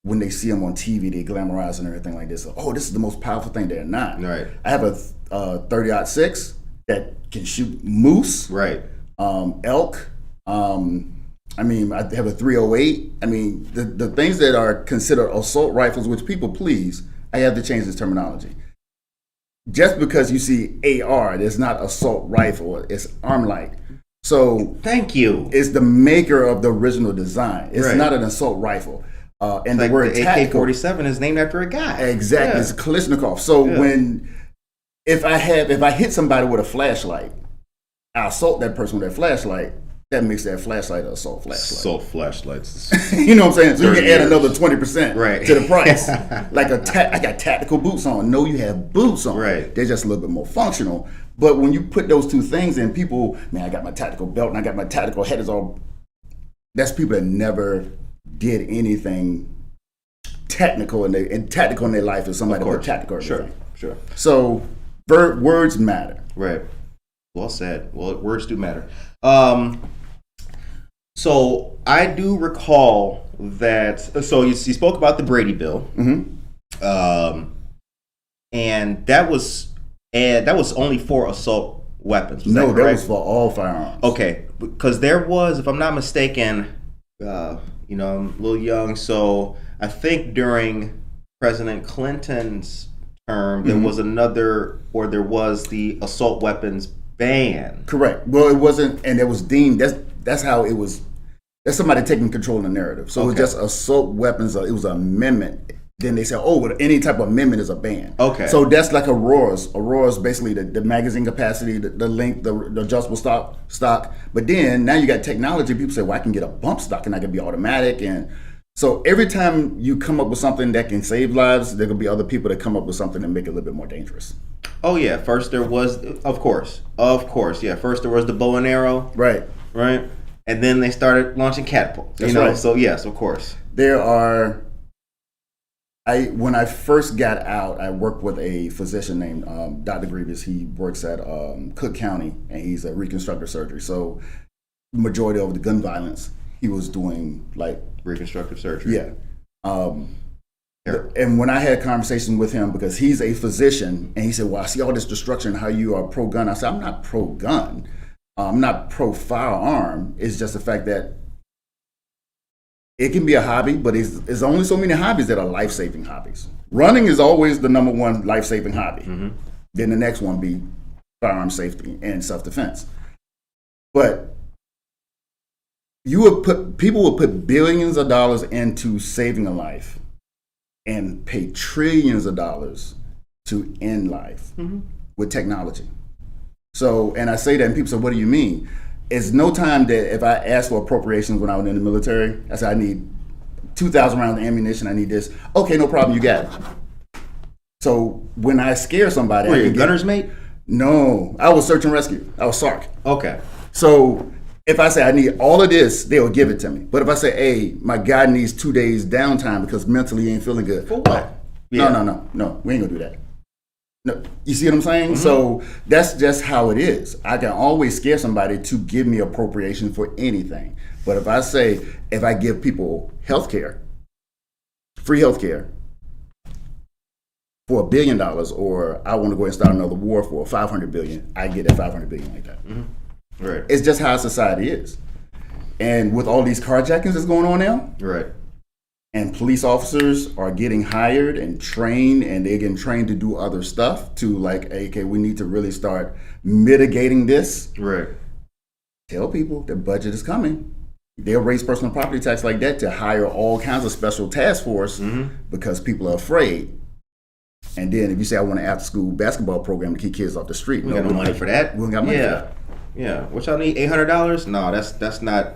when they see them on TV, they glamorize and everything like this. Oh, this is the most powerful thing. They're not. Right. I have a 30-06 that can shoot moose. Right. Elk. I have a 308. I mean, the things that are considered assault rifles, which people please, I have to change this terminology. Just because you see AR, it's not assault rifle, it's arm-like. So thank you. It's the maker of the original design. It's right. not an assault rifle. And like the word the AK-47 is named after a guy. Exactly. Yeah. It's Kalashnikov. So if I hit somebody with a flashlight, I assault that person with that flashlight, that makes that flashlight an assault flashlight. Assault flashlights. You know what I'm saying? So you can add another 20% right. to the price. Like I got tactical boots on. No, you have boots on. Right. They're just a little bit more functional. But when you put those two things in, people, man, I got my tactical belt and I got my tactical head is all. That's people that never did anything technical in their life is somebody put tactical. Sure. So words matter. Right. Well said. Well, words do matter. So I do recall that. So you spoke about the Brady Bill, Mm-hmm. And that was only for assault weapons. No, that was for all firearms. Okay, because there was, if I'm not mistaken, I'm a little young, so I think during President Clinton's term, there was there was the assault weapons ban. Correct. Well, it wasn't, and it was deemed, that's how it was, that's somebody taking control of the narrative. So it was just assault weapons, it was an amendment. Then they said, well, any type of amendment is a ban. Okay. So that's like Aurora's. Aurora's basically the magazine capacity, the length, the adjustable stock. But then now you got technology. People say, well, I can get a bump stock and I can be automatic. And so every time you come up with something that can save lives, there will be other people that come up with something that make it a little bit more dangerous. Oh yeah. First there was, of course. Yeah. First there was the bow and arrow. Right. And then they started launching catapults. That's right. So yes, of course. There are. When I first got out, I worked with a physician named Dr. Grievous. He works at Cook County, and he's a reconstructive surgery. So, majority of the gun violence, he was doing like reconstructive surgery. Yeah. And when I had conversations with him, because he's a physician, and he said, "Well, I see all this destruction. How you are pro-gun?" I said, "I'm not pro-gun. I'm not pro-firearm. It's just the fact that." It can be a hobby, but there's only so many hobbies that are life-saving hobbies. Running is always the number one life-saving hobby. Mm-hmm. Then the next one be firearm safety and self-defense. But people will put billions of dollars into saving a life and pay trillions of dollars to end life with technology. So, and I say that and people say, what do you mean? It's no time that if I asked for appropriations when I was in the military, I said I need 2,000 rounds of ammunition, I need this. Okay, no problem, you got it. So when I scare somebody, were you a gunner's mate? No, I was search and rescue. I was SARC. Okay. So if I say I need all of this, they'll give it to me. But if I say, hey, my guy needs 2 days downtime because mentally he ain't feeling good. For what? No, we ain't gonna do that. No, you see what I'm saying? Mm-hmm. So that's just how it is. I can always scare somebody to give me appropriation for anything. But if I give people health care, free health care for $1 billion, or I want to go and start another war for $500 billion, I get that $500 billion like that. Mm-hmm. Right. It's just how society is. And with all these carjackings that's going on now, Right. and police officers are getting hired and trained, and they're getting trained to do other stuff to like, okay, we need to really start mitigating this. Right. Tell people the budget is coming. They'll raise personal property tax like that to hire all kinds of special task force because people are afraid. And then if you say, I want an after school basketball program to keep kids off the street. We got no money for that. We don't got money for that. Yeah. What y'all need? $800? No, that's not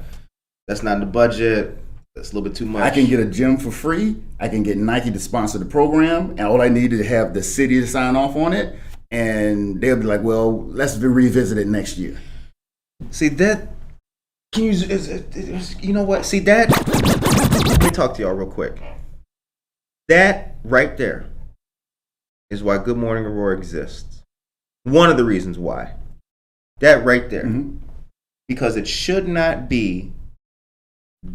in the budget. That's a little bit too much. I can get a gym for free. I can get Nike to sponsor the program. And all I need is to have the city to sign off on it. And they'll be like, well, let's revisit it next year. See that? Can you? You know what? See that? Let me talk to y'all real quick. That right there is why Good Morning Aurora exists. One of the reasons why. That right there, because it should not be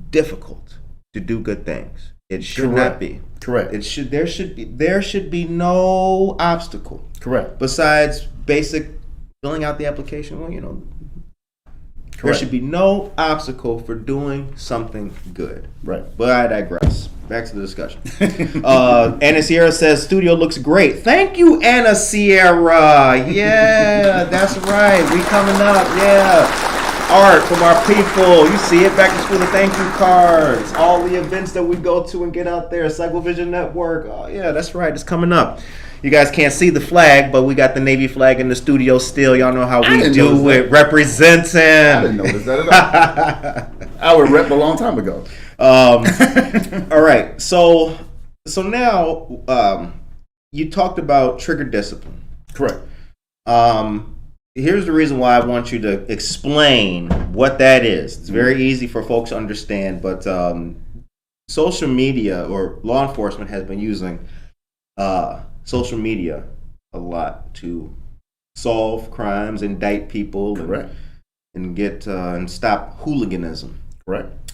difficult to do good things. It should not be. Correct. It should. There should be no obstacle. Correct. Besides basic filling out the application. Well, you know. There should be no obstacle for doing something good. Right. But I digress. Back to the discussion. Anna Sierra says, studio looks great. Thank you, Anna Sierra. Yeah, that's right. We coming up. Yeah. Art from our people. You see it. Back to school, the thank you cards. All the events that we go to and get out there. Cyclovision Network. Oh, yeah, that's right. It's coming up. You guys can't see the flag, but we got the Navy flag in the studio still. Y'all know how we do it. Representing. I didn't notice that at all. I would rep a long time ago. All right. So now you talked about trigger discipline. Correct. Here's the reason why I want you to explain what that is. It's very easy for folks to understand, but social media or law enforcement has been using social media a lot to solve crimes, indict people, and get and stop hooliganism. Correct.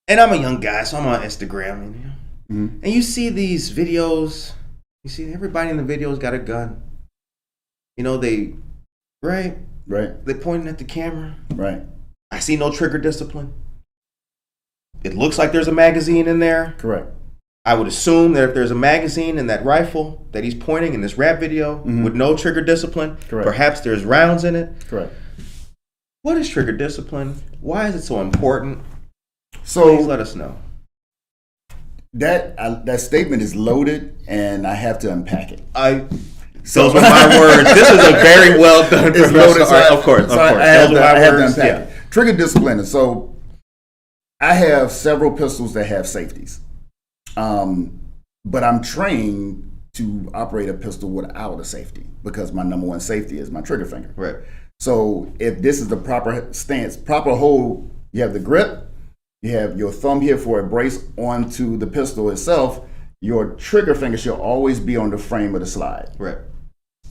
And I'm a young guy, so I'm on Instagram, and you see these videos. You see everybody in the videos got a gun. You know they they're pointing at the camera. Right. I see no trigger discipline. It looks like there's a magazine in there. Correct. I would assume that if there's a magazine in that rifle that he's pointing in this rap video with no trigger discipline, perhaps there's rounds in it. Correct. What is trigger discipline? Why is it so important? So please let us know. That statement is loaded, and I have to unpack it. Those were my words. This is a very well done. It's loaded, Of course. I have to unpack it. Trigger discipline. So I have several pistols that have safeties. But I'm trained to operate a pistol without a safety because my number one safety is my trigger finger. Right. So if this is the proper stance, proper hold, you have the grip, you have your thumb here for a brace onto the pistol itself, your trigger finger should always be on the frame of the slide. Right.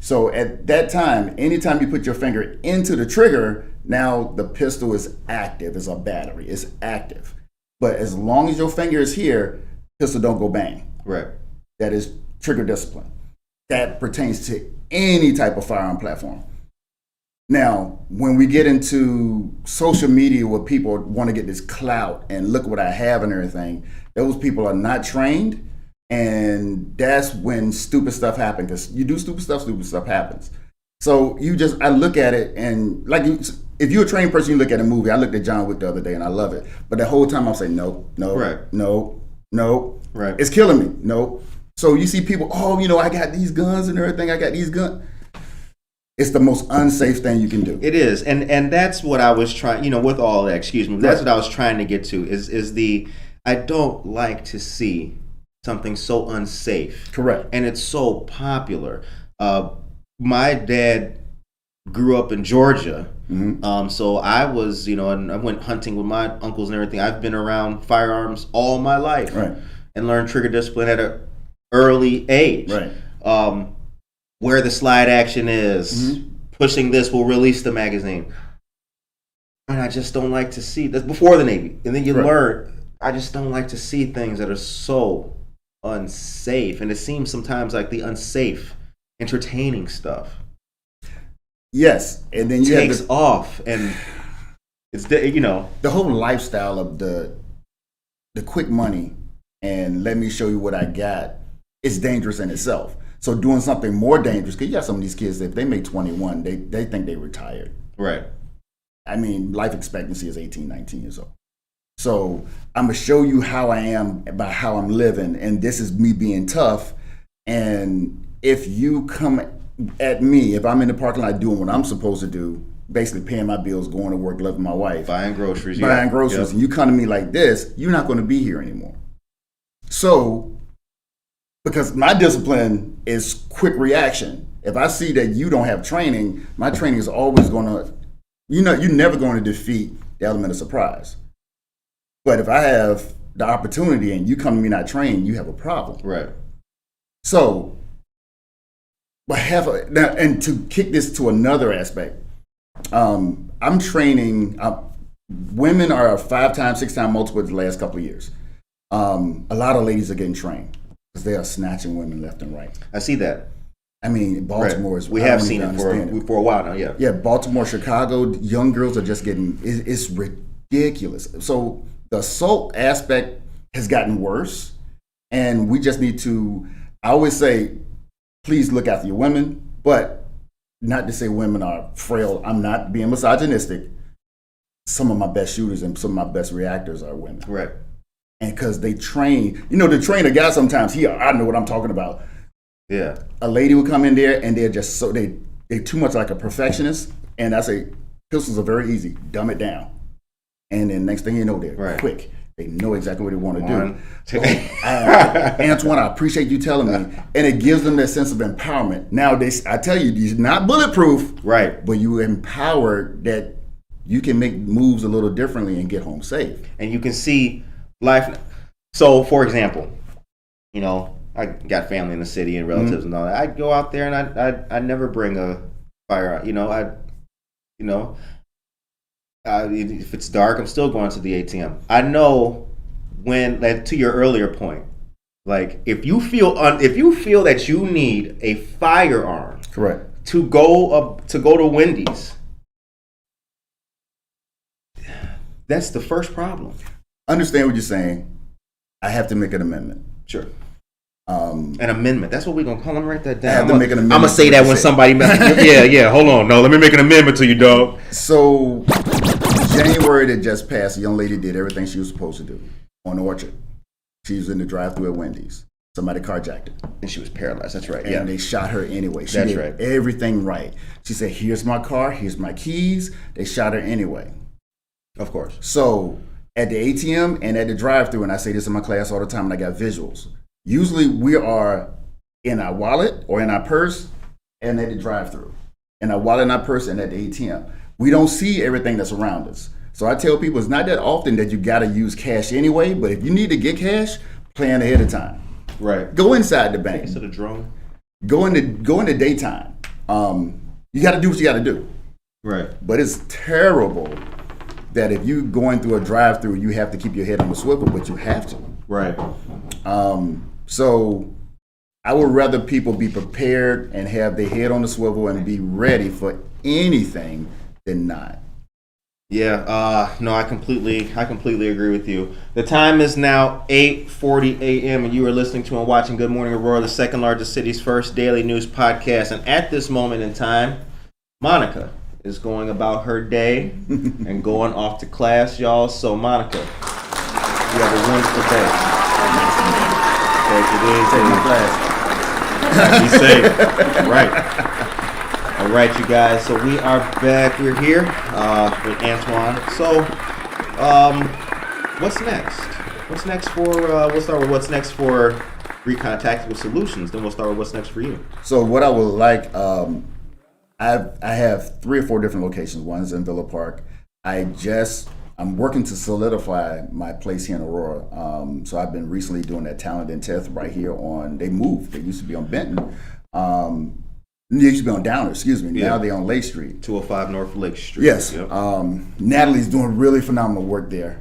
So at that time, anytime you put your finger into the trigger, now the pistol is active. It's a battery. It's active. But as long as your finger is here, pistol don't go bang. Right. That is trigger discipline. That pertains to any type of firearm platform. Now, when we get into social media where people want to get this clout and look what I have and everything, those people are not trained, and that's when stupid stuff happens. Because you do stupid stuff happens. So I look at it, and like if you're a trained person, you look at a movie. I looked at John Wick the other day, and I love it. But the whole time I'm saying, no, right. It's killing me. No. So you see people, I got these guns and everything. I got these guns. It's the most unsafe thing you can do. It is, and that's what I was trying. With all that, excuse me. That's what I was trying to get to. Is I don't like to see something so unsafe. Correct. And it's so popular. My dad grew up in Georgia, so I was, and I went hunting with my uncles and everything. I've been around firearms all my life, and learned trigger discipline at an early age. Right. Where the slide action is, pushing this will release the magazine. And I just don't like to see that's before the Navy. And then you learn. I just don't like to see things that are so unsafe. And it seems sometimes like the unsafe, entertaining stuff. Yes. And then you takes off. And It's the whole lifestyle of the quick money and let me show you what I got is dangerous in itself. So doing something more dangerous, because you got some of these kids, if they make 21, they think they retired. Right. I mean, life expectancy is 18, 19 years old. So I'm going to show you how I am by how I'm living, and this is me being tough. And if you come at me, if I'm in the parking lot doing what I'm supposed to do, basically paying my bills, going to work, loving my wife, buying groceries, and you come to me like this, you're not going to be here anymore. So, because my discipline is quick reaction. If I see that you don't have training, my training is always going to, you're never going to defeat the element of surprise. But if I have the opportunity and you come to me not trained, you have a problem. Right. So, and to kick this to another aspect, I'm training, women are a 5-time, 6-time multiple the last couple of years. A lot of ladies are getting trained because they are snatching women left and right. I see that. I mean, Baltimore is. We have seen it for a while now. Yeah. Yeah, Baltimore, Chicago, young girls are just getting. It's ridiculous. So the assault aspect has gotten worse, and we just need to. I always say, please look after your women, but not to say women are frail. I'm not being misogynistic. Some of my best shooters and some of my best reactors are women. Right. And because they train, to train a guy sometimes, I know what I'm talking about. Yeah. A lady would come in there and they're just they're too much like a perfectionist. And I say, pistols are very easy. Dumb it down. And then next thing you know, they're quick. They know exactly what they want to do. Antwan, I appreciate you telling me. And it gives them that sense of empowerment. Now, I tell you, you're not bulletproof. Right. But you empowered that you can make moves a little differently and get home safe. And you can see life. So, for example, I got family in the city and relatives and all that. I'd go out there and I'd never bring a firearm. If it's dark, I'm still going to the ATM. I know when, to your earlier point, like if you feel that you need a firearm, correct, to go to Wendy's, that's the first problem. Understand what you're saying. I have to make an amendment. Sure. An amendment. That's what we're going to call them. Write that down. I have to make an amendment. I'm going to say that when somebody yeah. Hold on. No, let me make an amendment to you, dog. So, January that just passed, a young lady did everything she was supposed to do on Orchard. She was in the drive-thru at Wendy's. Somebody carjacked her. And she was paralyzed. That's right. And they shot her anyway. She did everything right. She said, here's my car. Here's my keys. They shot her anyway. Of course. So, at the ATM and at the drive-thru, and I say this in my class all the time, and I got visuals. Usually we are in our wallet or in our purse and at the drive-thru. In our wallet and our purse and at the ATM. We don't see everything that's around us. So I tell people it's not that often that you got to use cash anyway, but if you need to get cash, plan ahead of time. Right. Go inside the bank. So the drone. Go in the daytime. You got to do what you got to do. Right. But it's terrible that if you going through a drive-thru, you have to keep your head on the swivel, but you have to. Right. So I would rather people be prepared and have their head on the swivel and be ready for anything than not. Yeah, no, I completely agree with you. The time is now 8:40 a.m. and you are listening to and watching Good Morning Aurora, the second largest city's first daily news podcast. And at this moment in time, Monica is going about her day and going off to class, y'all. So, Monica, you have a wonderful day. Be safe. Right. All right, you guys. So we are back. We're here with Antwan. So, what's next? What's next for? We'll start with what's next for Recon Tactical Solutions. Then we'll start with what's next for you. So what I would like, I have 3 or 4 different locations. One's in Villa Park. I'm working to solidify my place here in Aurora. So I've been recently doing that talent and test right here they moved. They used to be on Benton. They used to be on Downer, excuse me. Yeah. Now they're on Lake Street. 205 North Lake Street. Yes. Yep. Natalie's doing really phenomenal work there.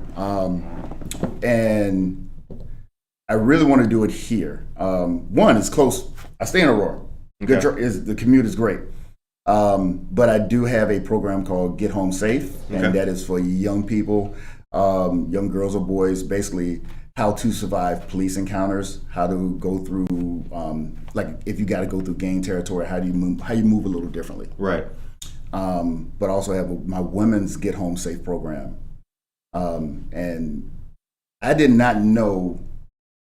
And I really want to do it here. One, it's close. I stay in Aurora. Okay. The commute is great. But I do have a program called Get Home Safe, and that is for young people, young girls or boys, basically how to survive police encounters, how to go through, like if you got to go through gang territory, how you move a little differently. Right. But I also have my women's Get Home Safe program. And I did not know,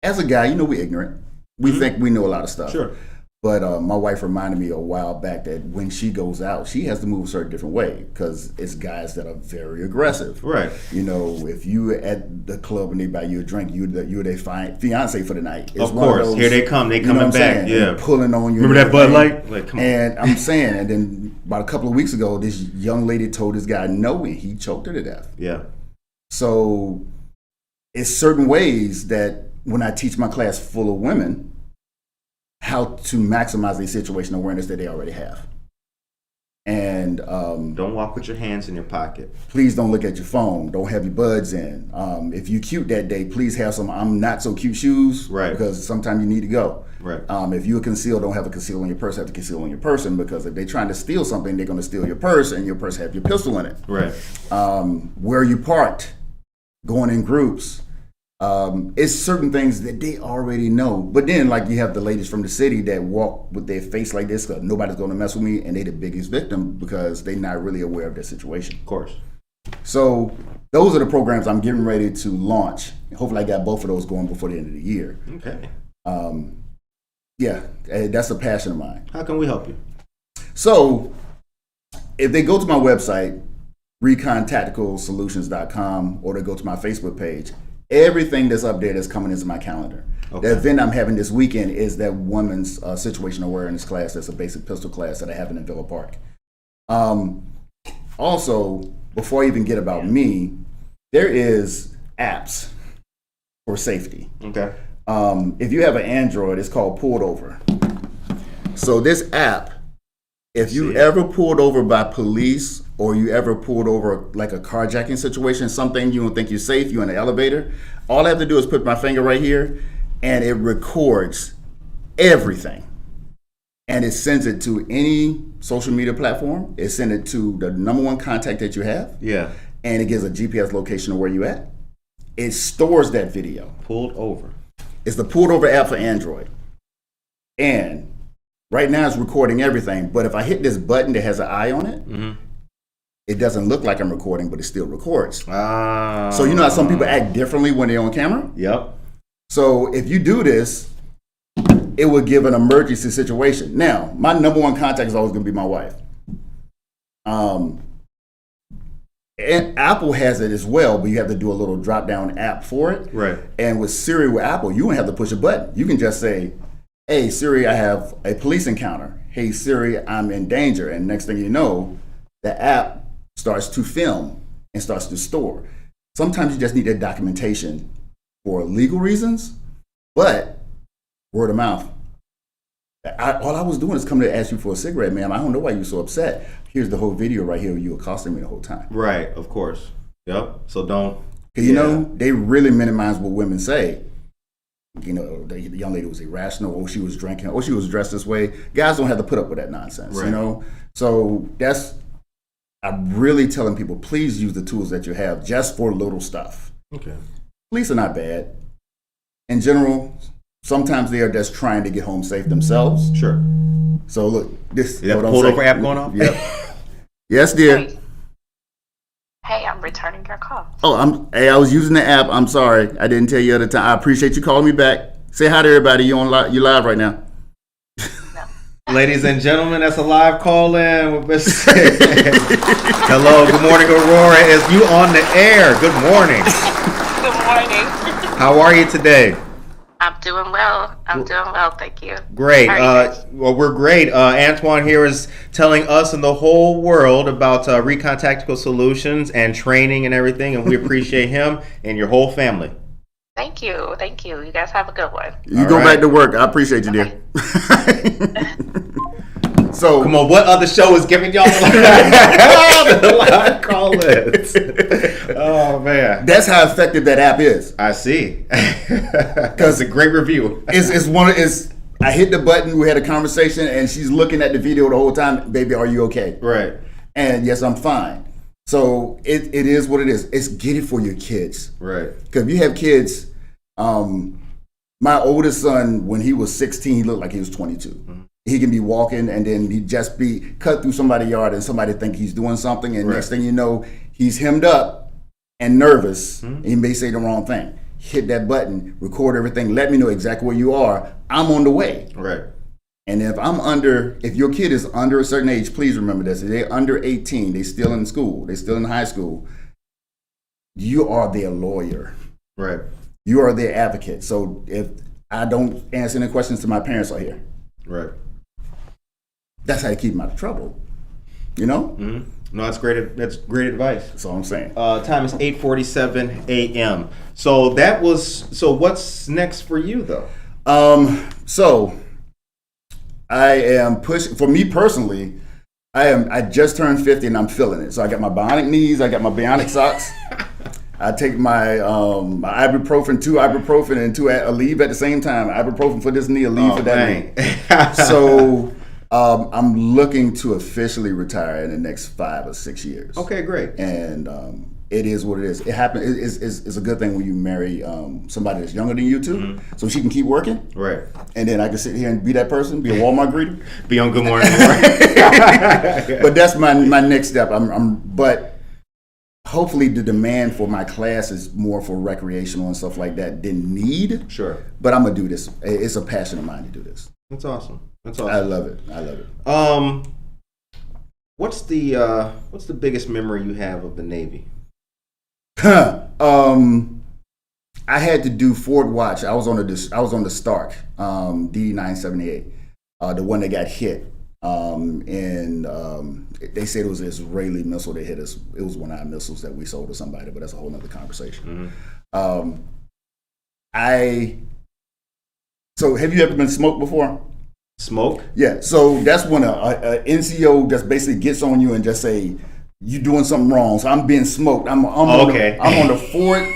as a guy, we're ignorant. We think we know a lot of stuff. Sure. But my wife reminded me a while back that when she goes out, she has to move a certain different way because it's guys that are very aggressive. Right. If you at the club and they buy you a drink, you're their fiance for the night. It's of course. Here they come. They coming back. Yeah. And pulling on you. Remember that Bud Light? Like, come on. And I'm saying, and then about a couple of weeks ago, this young lady told this guy no, and he choked her to death. Yeah. So it's certain ways that when I teach my class full of women, how to maximize the situation awareness that they already have. And don't walk with your hands in your pocket. Please don't look at your phone. Don't have your buds in. If you cute that day, please have some I'm not so cute shoes. Right. Because sometimes you need to go. Right. If you're concealed, don't have a conceal on your purse. Have to conceal on your person because if they're trying to steal something, they're going to steal your purse and your purse have your pistol in it. Right. Where you parked, going in groups. It's certain things that they already know. But then, like, you have the ladies from the city that walk with their face like this because nobody's going to mess with me, and they're the biggest victim because they're not really aware of their situation. Of course. So those are the programs I'm getting ready to launch. Hopefully I got both of those going before the end of the year. Okay. Yeah, that's a passion of mine. How can we help you? So if they go to my website, recontacticalsolutions.com, or they go to my Facebook page, everything that's up there that's coming into my calendar. Okay. The event I'm having this weekend is that women's situational awareness class. That's a basic pistol class that I have in Villa Park. Also, before I even get about me, there is apps for safety. Okay. If you have an Android, it's called Pulled Over. So this app, if you ever pulled over by police or you ever pulled over like a carjacking situation, something you don't think you're safe, you're in an elevator, all I have to do is put my finger right here and it records everything. And it sends it to any social media platform. It sends it to the number one contact that you have. Yeah. And it gives a GPS location of where you at. It stores that video. Pulled Over. It's the Pulled Over app for Android. And right now it's recording everything, but if I hit this button that has an eye on it, it doesn't look like I'm recording, but it still records. So you know how some people act differently when they're on camera? Yep. So if you do this, it would give an emergency situation. Now, my number one contact is always going to be my wife. And Apple has it as well, but you have to do a little drop-down app for it. Right. And with Siri with Apple, you don't have to push a button. You can just say, hey, Siri, I have a police encounter. Hey, Siri, I'm in danger. And next thing you know, the app starts to film and starts to store. Sometimes you just need that documentation for legal reasons, but word of mouth. All I was doing is coming to ask you for a cigarette, ma'am. I don't know why you're so upset. Here's the whole video right here. You accosting me the whole time. Right, of course. Yep. So don't. Because, you know, they really minimize what women say. You know, the young lady was irrational, or she was drinking, or she was dressed this way. Guys don't have to put up with that nonsense, you know? So I'm really telling people, please use the tools that you have just for little stuff. Okay. Police are not bad. In general, sometimes they are just trying to get home safe themselves. Sure. So look, this. You have a Pulled Over app going off? Yep. Yes, dear. Hey, I'm returning your call. Oh, I was using the app. I'm sorry. I didn't tell you at the time. I appreciate you calling me back. Say hi to everybody. You live right now. No. Ladies and gentlemen, that's a live call in with Miss Hello, good morning, Aurora. Is you on the air? Good morning. Good morning. How are you today? I'm doing well. Thank you. Great. Well, we're great. Antwan here is telling us and the whole world about Recon Tactical Solutions and training and everything, and we appreciate him and your whole family. Thank you. You guys have a good one. You go back to work. I appreciate you, dear. So come on, what other show is giving y'all the live call-ins? Oh man, that's how effective that app is. I see. Because it's a great review. It's I hit the button. We had a conversation, and she's looking at the video the whole time. Baby, are you okay? Right. And yes, I'm fine. So it is what it is. It's get it for your kids. Right. Because if you have kids, my oldest son, when he was 16, he looked like he was 22. Mm-hmm. He can be walking and then he just be cut through somebody's yard and somebody think he's doing something. And next thing you know, he's hemmed up and nervous. Mm-hmm. And he may say the wrong thing. Hit that button, record everything, let me know exactly where you are. I'm on the way. Right. And if your kid is under a certain age, please remember this. If they're under 18, they're still in school, they're still in high school, you are their lawyer. Right. You are their advocate. So if I don't answer any questions to my parents are here. Right. That's how you keep them out of trouble. You know? Mm-hmm. No, that's great. That's great advice. That's all I'm saying. Time is 8:47 a.m. So what's next for you though? So I am pushing. For me personally, I just turned 50 and I'm feeling it. So I got my bionic knees. I got my bionic socks. I take my ibuprofen, 2 ibuprofen and 2 Aleve at the same time. Ibuprofen for this knee, Aleve for that knee. So I'm looking to officially retire in the next 5 or 6 years. Okay, great. And it is what it is. It happens. It's a good thing when you marry somebody that's younger than you too, mm-hmm. so she can keep working. Right. And then I can sit here and be that person, be a Walmart greeter, be on Good Morning. But that's my next step. But hopefully the demand for my class is more for recreational and stuff like that than need. Sure. But I'm gonna do this. It's a passion of mine to do this. That's awesome. That's awesome. I love it. What's the biggest memory you have of the Navy? I had to do Fort Watch. I was on the Stark, D978, the one that got hit. They said it was an Israeli missile that hit us. It was one of our missiles that we sold to somebody, but that's a whole nother conversation. Mm-hmm. So have you ever been smoked before? Smoke? Yeah. So that's when a NCO just basically gets on you and just say, you doing something wrong. So I'm being smoked. I'm on the forward.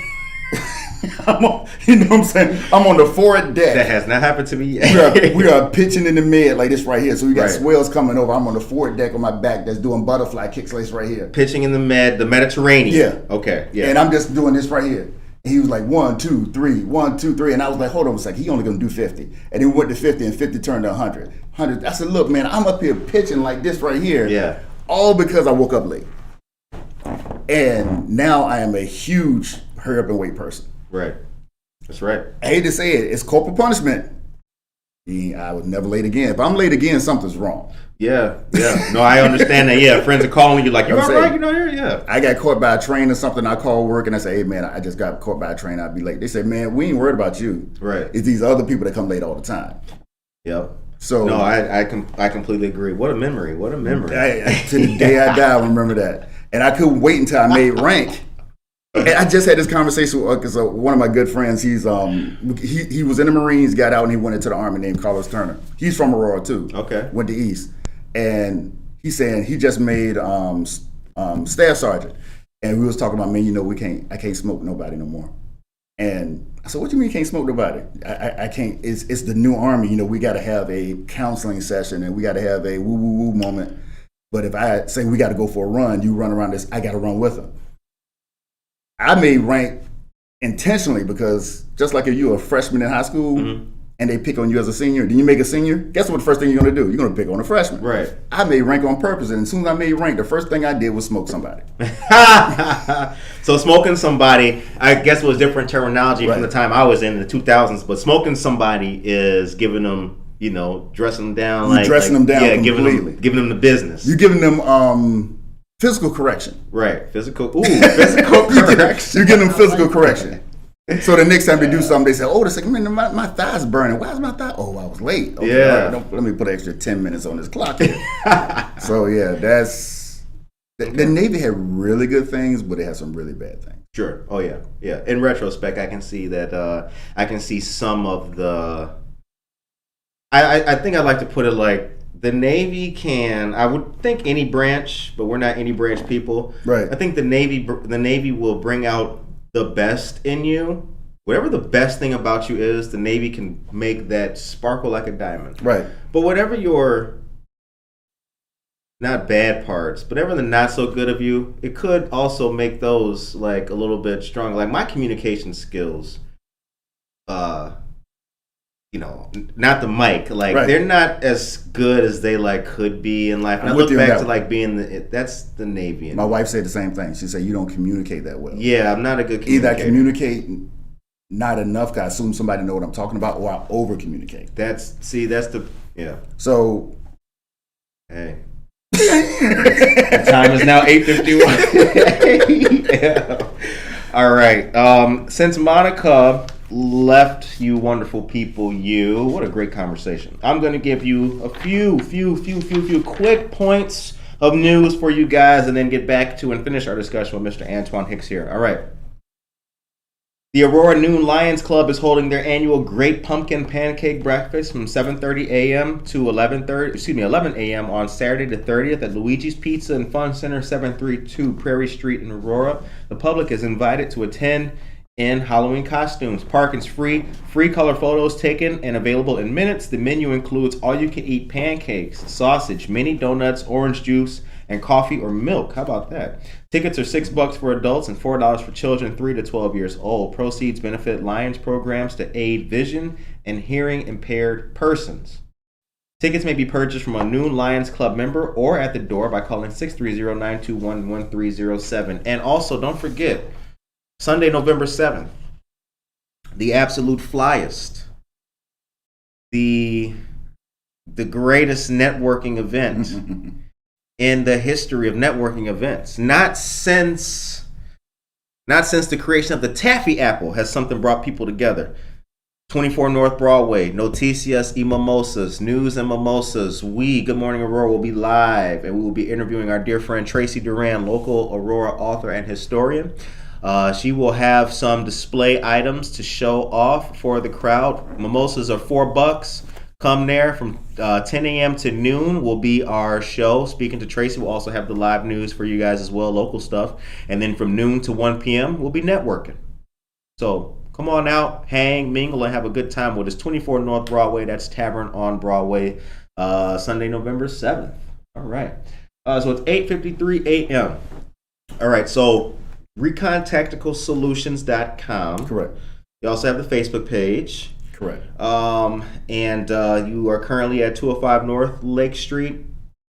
You know what I'm saying? I'm on the forward deck. That has not happened to me yet. we are pitching in the mid like this right here. So we got swells coming over. I'm on the forward deck on my back that's doing butterfly kicks right here. Pitching in the Mediterranean. Yeah. Okay. Yeah. And I'm just doing this right here. And he was like 1, 2, 3, 1, 2, 3. And I was like, hold on a second. He only gonna do 50. And then we went to 50 and 50 turned to 100. I said, look, man, I'm up here pitching like this right here. Yeah. All because I woke up late. And now I am a huge hurry up and wait person. Right. That's right. I hate to say it, it's corporal punishment. I was never late again. If I'm late again, something's wrong. Yeah. No, I understand that. Yeah, friends are calling you like, you all right? You know, yeah. I got caught by a train or something. I call work and I say, hey, man, I just got caught by a train. I'll be late. They say, man, we ain't worried about you. Right. It's these other people that come late all the time. Yep. So no, I completely agree. What a memory. What a memory. To the day I die, I remember that. And I couldn't wait until I made rank. And I just had this conversation with one of my good friends. He was in the Marines, got out, and he went into the Army named Carlos Turner. He's from Aurora too. Okay. Went to East, and he's saying he just made staff sergeant. And we was talking about, man, you know, I can't smoke nobody no more. And I said, what do you mean you can't smoke nobody? I can't. It's the new Army. You know, we got to have a counseling session and we got to have a woo woo woo moment. But if I say we got to go for a run, you run around this, I got to run with them. I made rank intentionally because just like if you're a freshman in high school mm-hmm. and they pick on you as a senior, then you make a senior, guess what the first thing you're going to do? You're going to pick on a freshman. Right. I made rank on purpose, and as soon as I made rank, the first thing I did was smoke somebody. So smoking somebody, I guess was different terminology from the time I was in the 2000s, but smoking somebody is giving them, you know, dressing them down. You're dressing them down completely. Giving them the business. You're giving them physical correction. Right. Physical correction. You give them physical correction. So the next time they do something, they say, oh, man, my thigh's burning. Why is my thigh? Oh, I was late. Okay, yeah. Let me put an extra 10 minutes on this clock here. So, yeah, that's... The Navy had really good things, but it had some really bad things. Sure. Oh, yeah. Yeah. In retrospect, I can see that... I can see some of the... I think I'd like to put it like, the Navy can, I would think any branch, but we're not any branch people. Right. I think the Navy will bring out the best in you whatever the best thing about you is, the Navy can make that sparkle like a diamond. Right. But whatever your not bad parts, but whatever the not so good of you, it could also make those like a little bit stronger. Like my communication skills, not the mic, like they're not as good as they like could be in life. And I look back to like being that's the Navy. My wife said the same thing. She said you don't communicate that well. Yeah, I'm not a good communicator. Either I communicate not enough, cause I assume somebody know what I'm talking about, or I over communicate. That's the So, hey. The time is now 8:51. Yeah. All right. Since Monica left, you wonderful people, what a great conversation. I'm going to give you a few quick points of news for you guys, and then get back to and finish our discussion with Mr. Antwan Hicks here. All right. The Aurora Noon Lions Club is holding their annual Great Pumpkin Pancake Breakfast from 7:30 a.m. to 11 a.m. on Saturday the 30th at Luigi's Pizza and Fun Center, 732 Prairie Street in Aurora. The public is invited to attend in Halloween costumes. Parking's free color photos taken and available in minutes. The menu includes all-you-can-eat pancakes, sausage, mini donuts, orange juice, and coffee or milk. How about that? Tickets are $6 for adults and $4 for children 3 to 12 years old. Proceeds benefit Lions programs to aid vision and hearing impaired persons. Tickets may be purchased from a Noon Lions Club member or at the door by calling 630-921-1307. And also, don't forget, Sunday, November 7th, the absolute flyest, the greatest networking event in the history of networking events. Not since the creation of the Taffy Apple has something brought people together. 24 North Broadway, Noticias y Mimosas, News and Mimosas. Good Morning Aurora will be live, and we will be interviewing our dear friend Tracy Duran, local Aurora author and historian. She will have some display items to show off for the crowd. Mimosas are $4. Come there from 10 a.m. to noon will be our show. Speaking to Tracy, we'll also have the live news for you guys as well, local stuff. And then from noon to 1 p.m., we'll be networking. So come on out, hang, mingle, and have a good time with us. 24 North Broadway, that's Tavern on Broadway, Sunday, November 7th. All right. So it's 8:53 a.m. All right, so ReconTacticalSolutions.com. correct. You also have the Facebook page. Correct. And you are currently at 205 North Lake Street.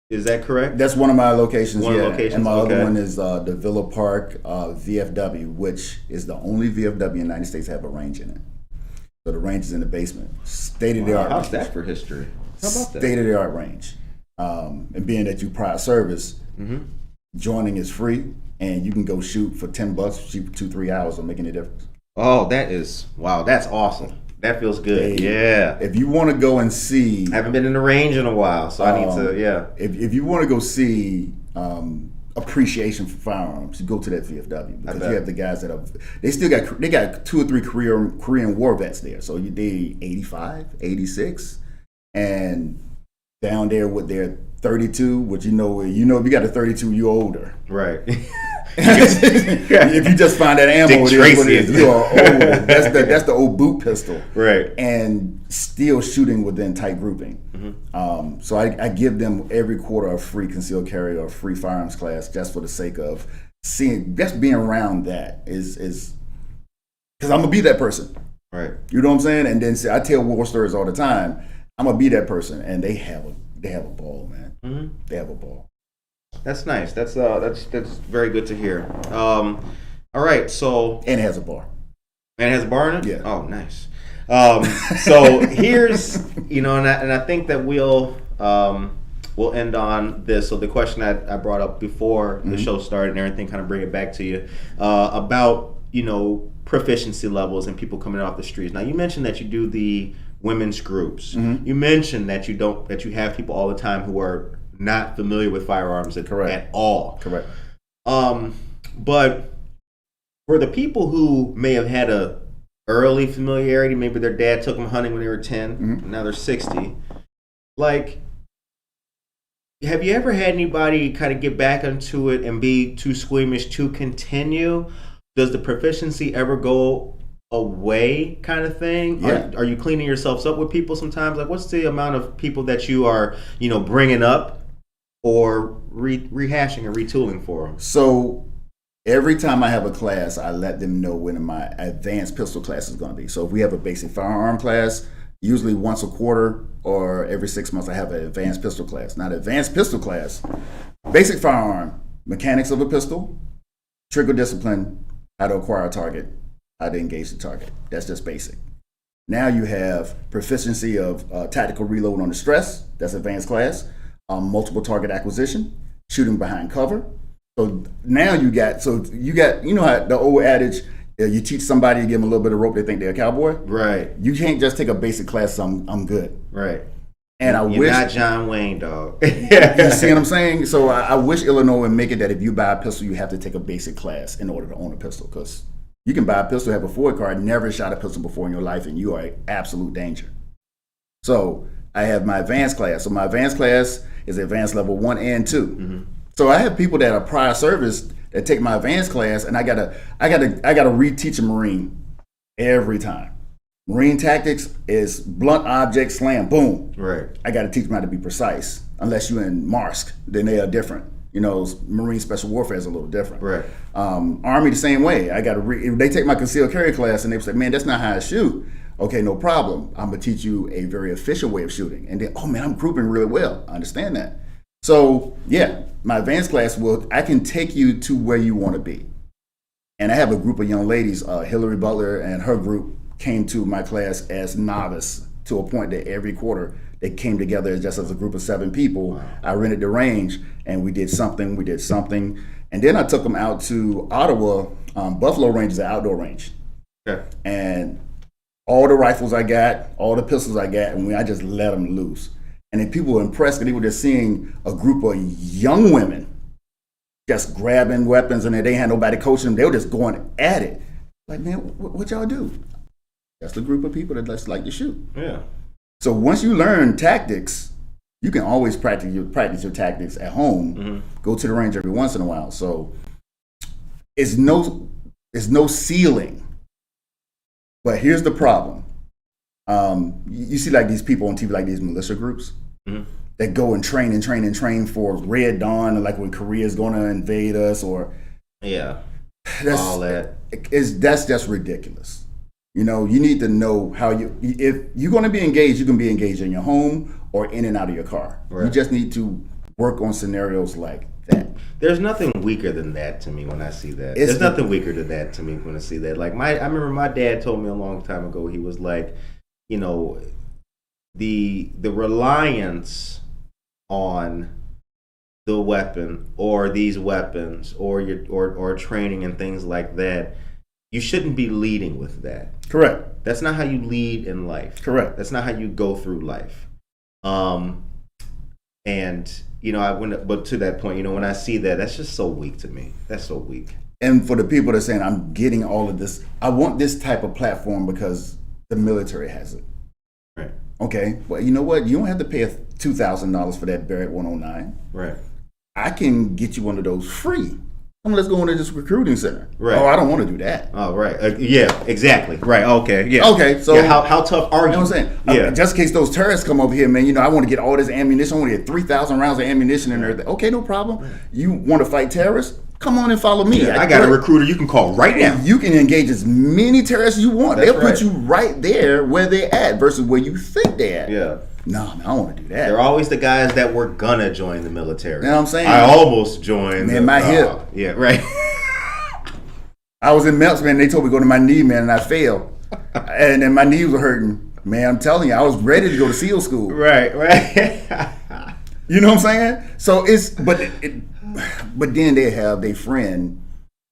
Is that correct? That's one of my locations. One of the locations, and my okay. other one is the Villa Park VFW, which is the only VFW in the United States to have a range in it. So the range is in the basement. State-of-the-art. How's that for history? How about that? State-of-the-art range. And being that you prior service, joining is free, and you can go shoot for $10, shoot for 2-3 hours, don't make any difference. Oh, that's awesome. That feels good. Yeah. If you want to go and see, I haven't been in the range in a while, so I need to. Yeah. If you want to go see appreciation for firearms, you go to that VFW because you have the guys that they got 2 or 3 Korean war vets there. So they 85, 86, and down there with their 32, which if you got a 32, you're older. Right. If you just find that ammo, you are old. That's the old boot pistol. Right. And still shooting within tight grouping. So I give them every quarter a free concealed carry or free firearms class just for the sake of just being around that is because I'm gonna be that person. Right. You know what I'm saying? And then I tell war stories all the time. I'm gonna be that person, and they have a ball, man. They have a ball. That's nice. That's very good to hear. All right, so And it has a bar. And it has a bar in it? Yeah. Oh, nice. So here's, and I think that we'll end on this. So the question I brought up before the show started and everything, kind of bring it back to you about proficiency levels and people coming off the streets. Now you mentioned that you do the women's groups. You mentioned that you have people all the time who are not familiar with firearms at all. Correct. But for the people who may have had a early familiarity, maybe their dad took them hunting when they were 10, now they're 60. Like, have you ever had anybody kind of get back into it and be too squeamish to continue? Does the proficiency ever go away kind of thing? Yeah. Are you cleaning yourselves up with people sometimes? Like, what's the amount of people that you are, bringing up or rehashing and retooling for them? So every time I have a class, I let them know when my advanced pistol class is going to be. So if we have a basic firearm class, usually once a quarter or every 6 months, I have an advanced pistol class. Now, the advanced pistol class, basic firearm, mechanics of a pistol, trigger discipline, how to acquire a target, how to engage the target. That's just basic. Now you have proficiency of tactical reload under stress. That's advanced class. Multiple target acquisition, shooting behind cover. So now you got how the old adage, you teach somebody, you give them a little bit of rope, they think they're a cowboy. Right. You can't just take a basic class, so I'm good. Right. And You're not John Wayne, dog. You see what I'm saying? So I wish Illinois would make it that if you buy a pistol, you have to take a basic class in order to own a pistol, because you can buy a pistol, have a Ford card, never shot a pistol before in your life, and you are in absolute danger. So I have my advanced class. So my advanced class is advanced level 1 and 2. Mm-hmm. So I have people that are prior service that take my advanced class, and I gotta reteach a Marine every time. Marine tactics is blunt object slam, boom. Right. I gotta teach them how to be precise. Unless you're in MARSC, then they are different. Marine Special Warfare is a little different. Right. Army the same way. If they take my concealed carry class and they say, man, that's not how I shoot. Okay, no problem. I'm gonna teach you a very efficient way of shooting. And then, oh man, I'm grouping really well. I understand that. So yeah, my advanced class I can take you to where you want to be. And I have a group of young ladies, Hillary Butler and her group came to my class as novice, to a point that every quarter they came together just as a group of 7 people. Wow. I rented the range and we did something. And then I took them out to Ottawa. Buffalo Range is an outdoor range. Okay. And all the rifles I got, all the pistols I got, and I just let them loose. And then people were impressed because they were just seeing a group of young women just grabbing weapons, and they didn't have nobody coaching them. They were just going at it. Like, man, what y'all do? That's the group of people that just like to shoot. Yeah. So once you learn tactics, you can always practice your tactics at home. Mm-hmm. Go to the range every once in a while. So it's no ceiling. But here's the problem. You see like these people on TV, like these militia groups, mm-hmm. that go and train for Red Dawn, or like when Korea's going to invade us, or all that. That's just ridiculous. You need to know how if you're going to be engaged, you can be engaged in your home or in and out of your car. Right. You just need to work on scenarios like that. There's nothing weaker than that to me when I see that. There's nothing weaker than that to me when I see that. Like I remember my dad told me a long time ago, he was like, the reliance on the weapon or these weapons or training and things like that, you shouldn't be leading with that. Correct. That's not how you lead in life. Correct. That's not how you go through life. But to that point, when I see that, that's just so weak to me. That's so weak. And for the people that are saying, I'm getting all of this, I want this type of platform because the military has it. Right. Okay. Well, you know what? You don't have to pay $2,000 for that Barrett 109. Right. I can get you one of those free. Let's go into this recruiting center. Right. Oh, I don't want to do that. Oh, right. Yeah, exactly. Right. Okay. Yeah. Okay. So how tough are you? You know what I'm saying? Yeah. Just in case those terrorists come over here, man, I want to get all this ammunition. I want to get 3,000 rounds of ammunition and everything. Okay, no problem. You want to fight terrorists? Come on and follow me. Yeah, I got a recruiter you can call right now. You can engage as many terrorists as you want. That's They'll put you right there where they're at versus where you think they're at. Yeah. No, man, I don't want to do that. They're always the guys that were gonna join the military. You know what I'm saying? I almost joined. Man, my hip. Yeah, right. I was in Melts, man. They told me to go to my knee, man, and I failed. And then my knees were hurting. Man, I'm telling you, I was ready to go to SEAL school. Right. You know what I'm saying? So but then they have their friend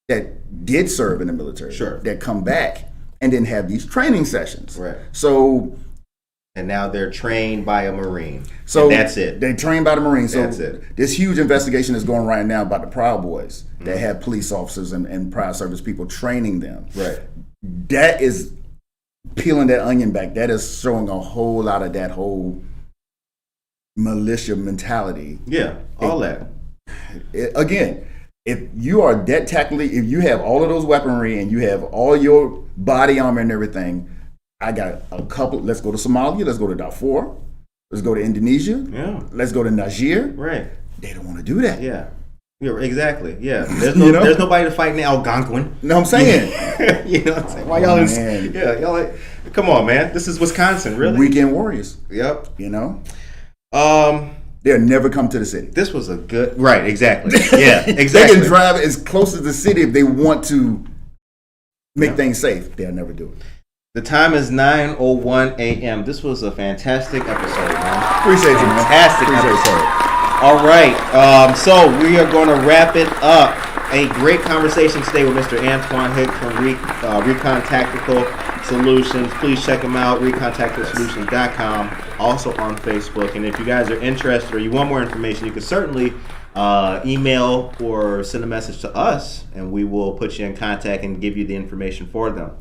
that did serve in the military, sure, that come back and then have these training sessions. Right. So. And now they're trained by a Marine. So and that's it. They're trained by the Marine. So that's it. This huge investigation is going right now about the Proud Boys that have police officers and prior service people training them. Right. That is peeling that onion back. That is showing a whole lot of that whole militia mentality. Yeah, all that. Again, if you are that tactically, if you have all of those weaponry and you have all your body armor and everything, I got a couple. Let's go to Somalia. Let's go to Darfur. Let's go to Indonesia. Yeah. Let's go to Niger. Right. They don't want to do that. Yeah. Yeah, exactly. Yeah. There's nobody to fight in Algonquin. No, I'm saying. You know what I'm saying? Why y'all y'all like, come on, man. This is Wisconsin, really? Weekend warriors. Yep. You know? They'll never come to the city. This was a good right, exactly. Yeah, exactly. They can drive as close to the city if they want to make things safe. They'll never do it. The time is 9:01 a.m. This was a fantastic episode, man. Appreciate you, man. Fantastic episode. All right, so we are going to wrap it up. A great conversation today with Mr. Antwan Hicks from Recon Tactical Solutions. Please check him out, recontacticalsolutions.com, also on Facebook. And if you guys are interested or you want more information, you can certainly email or send a message to us, and we will put you in contact and give you the information for them.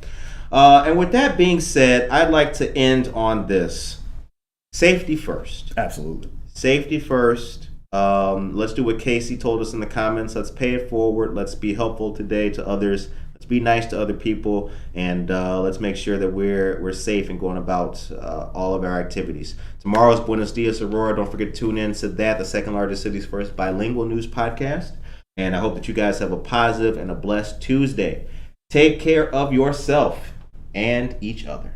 And with that being said, I'd like to end on this. Safety first. Absolutely. Safety first. Let's do what Casey told us in the comments. Let's pay it forward. Let's be helpful today to others. Let's be nice to other people, and let's make sure that we're safe and going about all of our activities. Tomorrow's Buenos Dias, Aurora. Don't forget to tune in to that, the second largest city's first bilingual news podcast. And I hope that you guys have a positive and a blessed Tuesday. Take care of yourself and each other.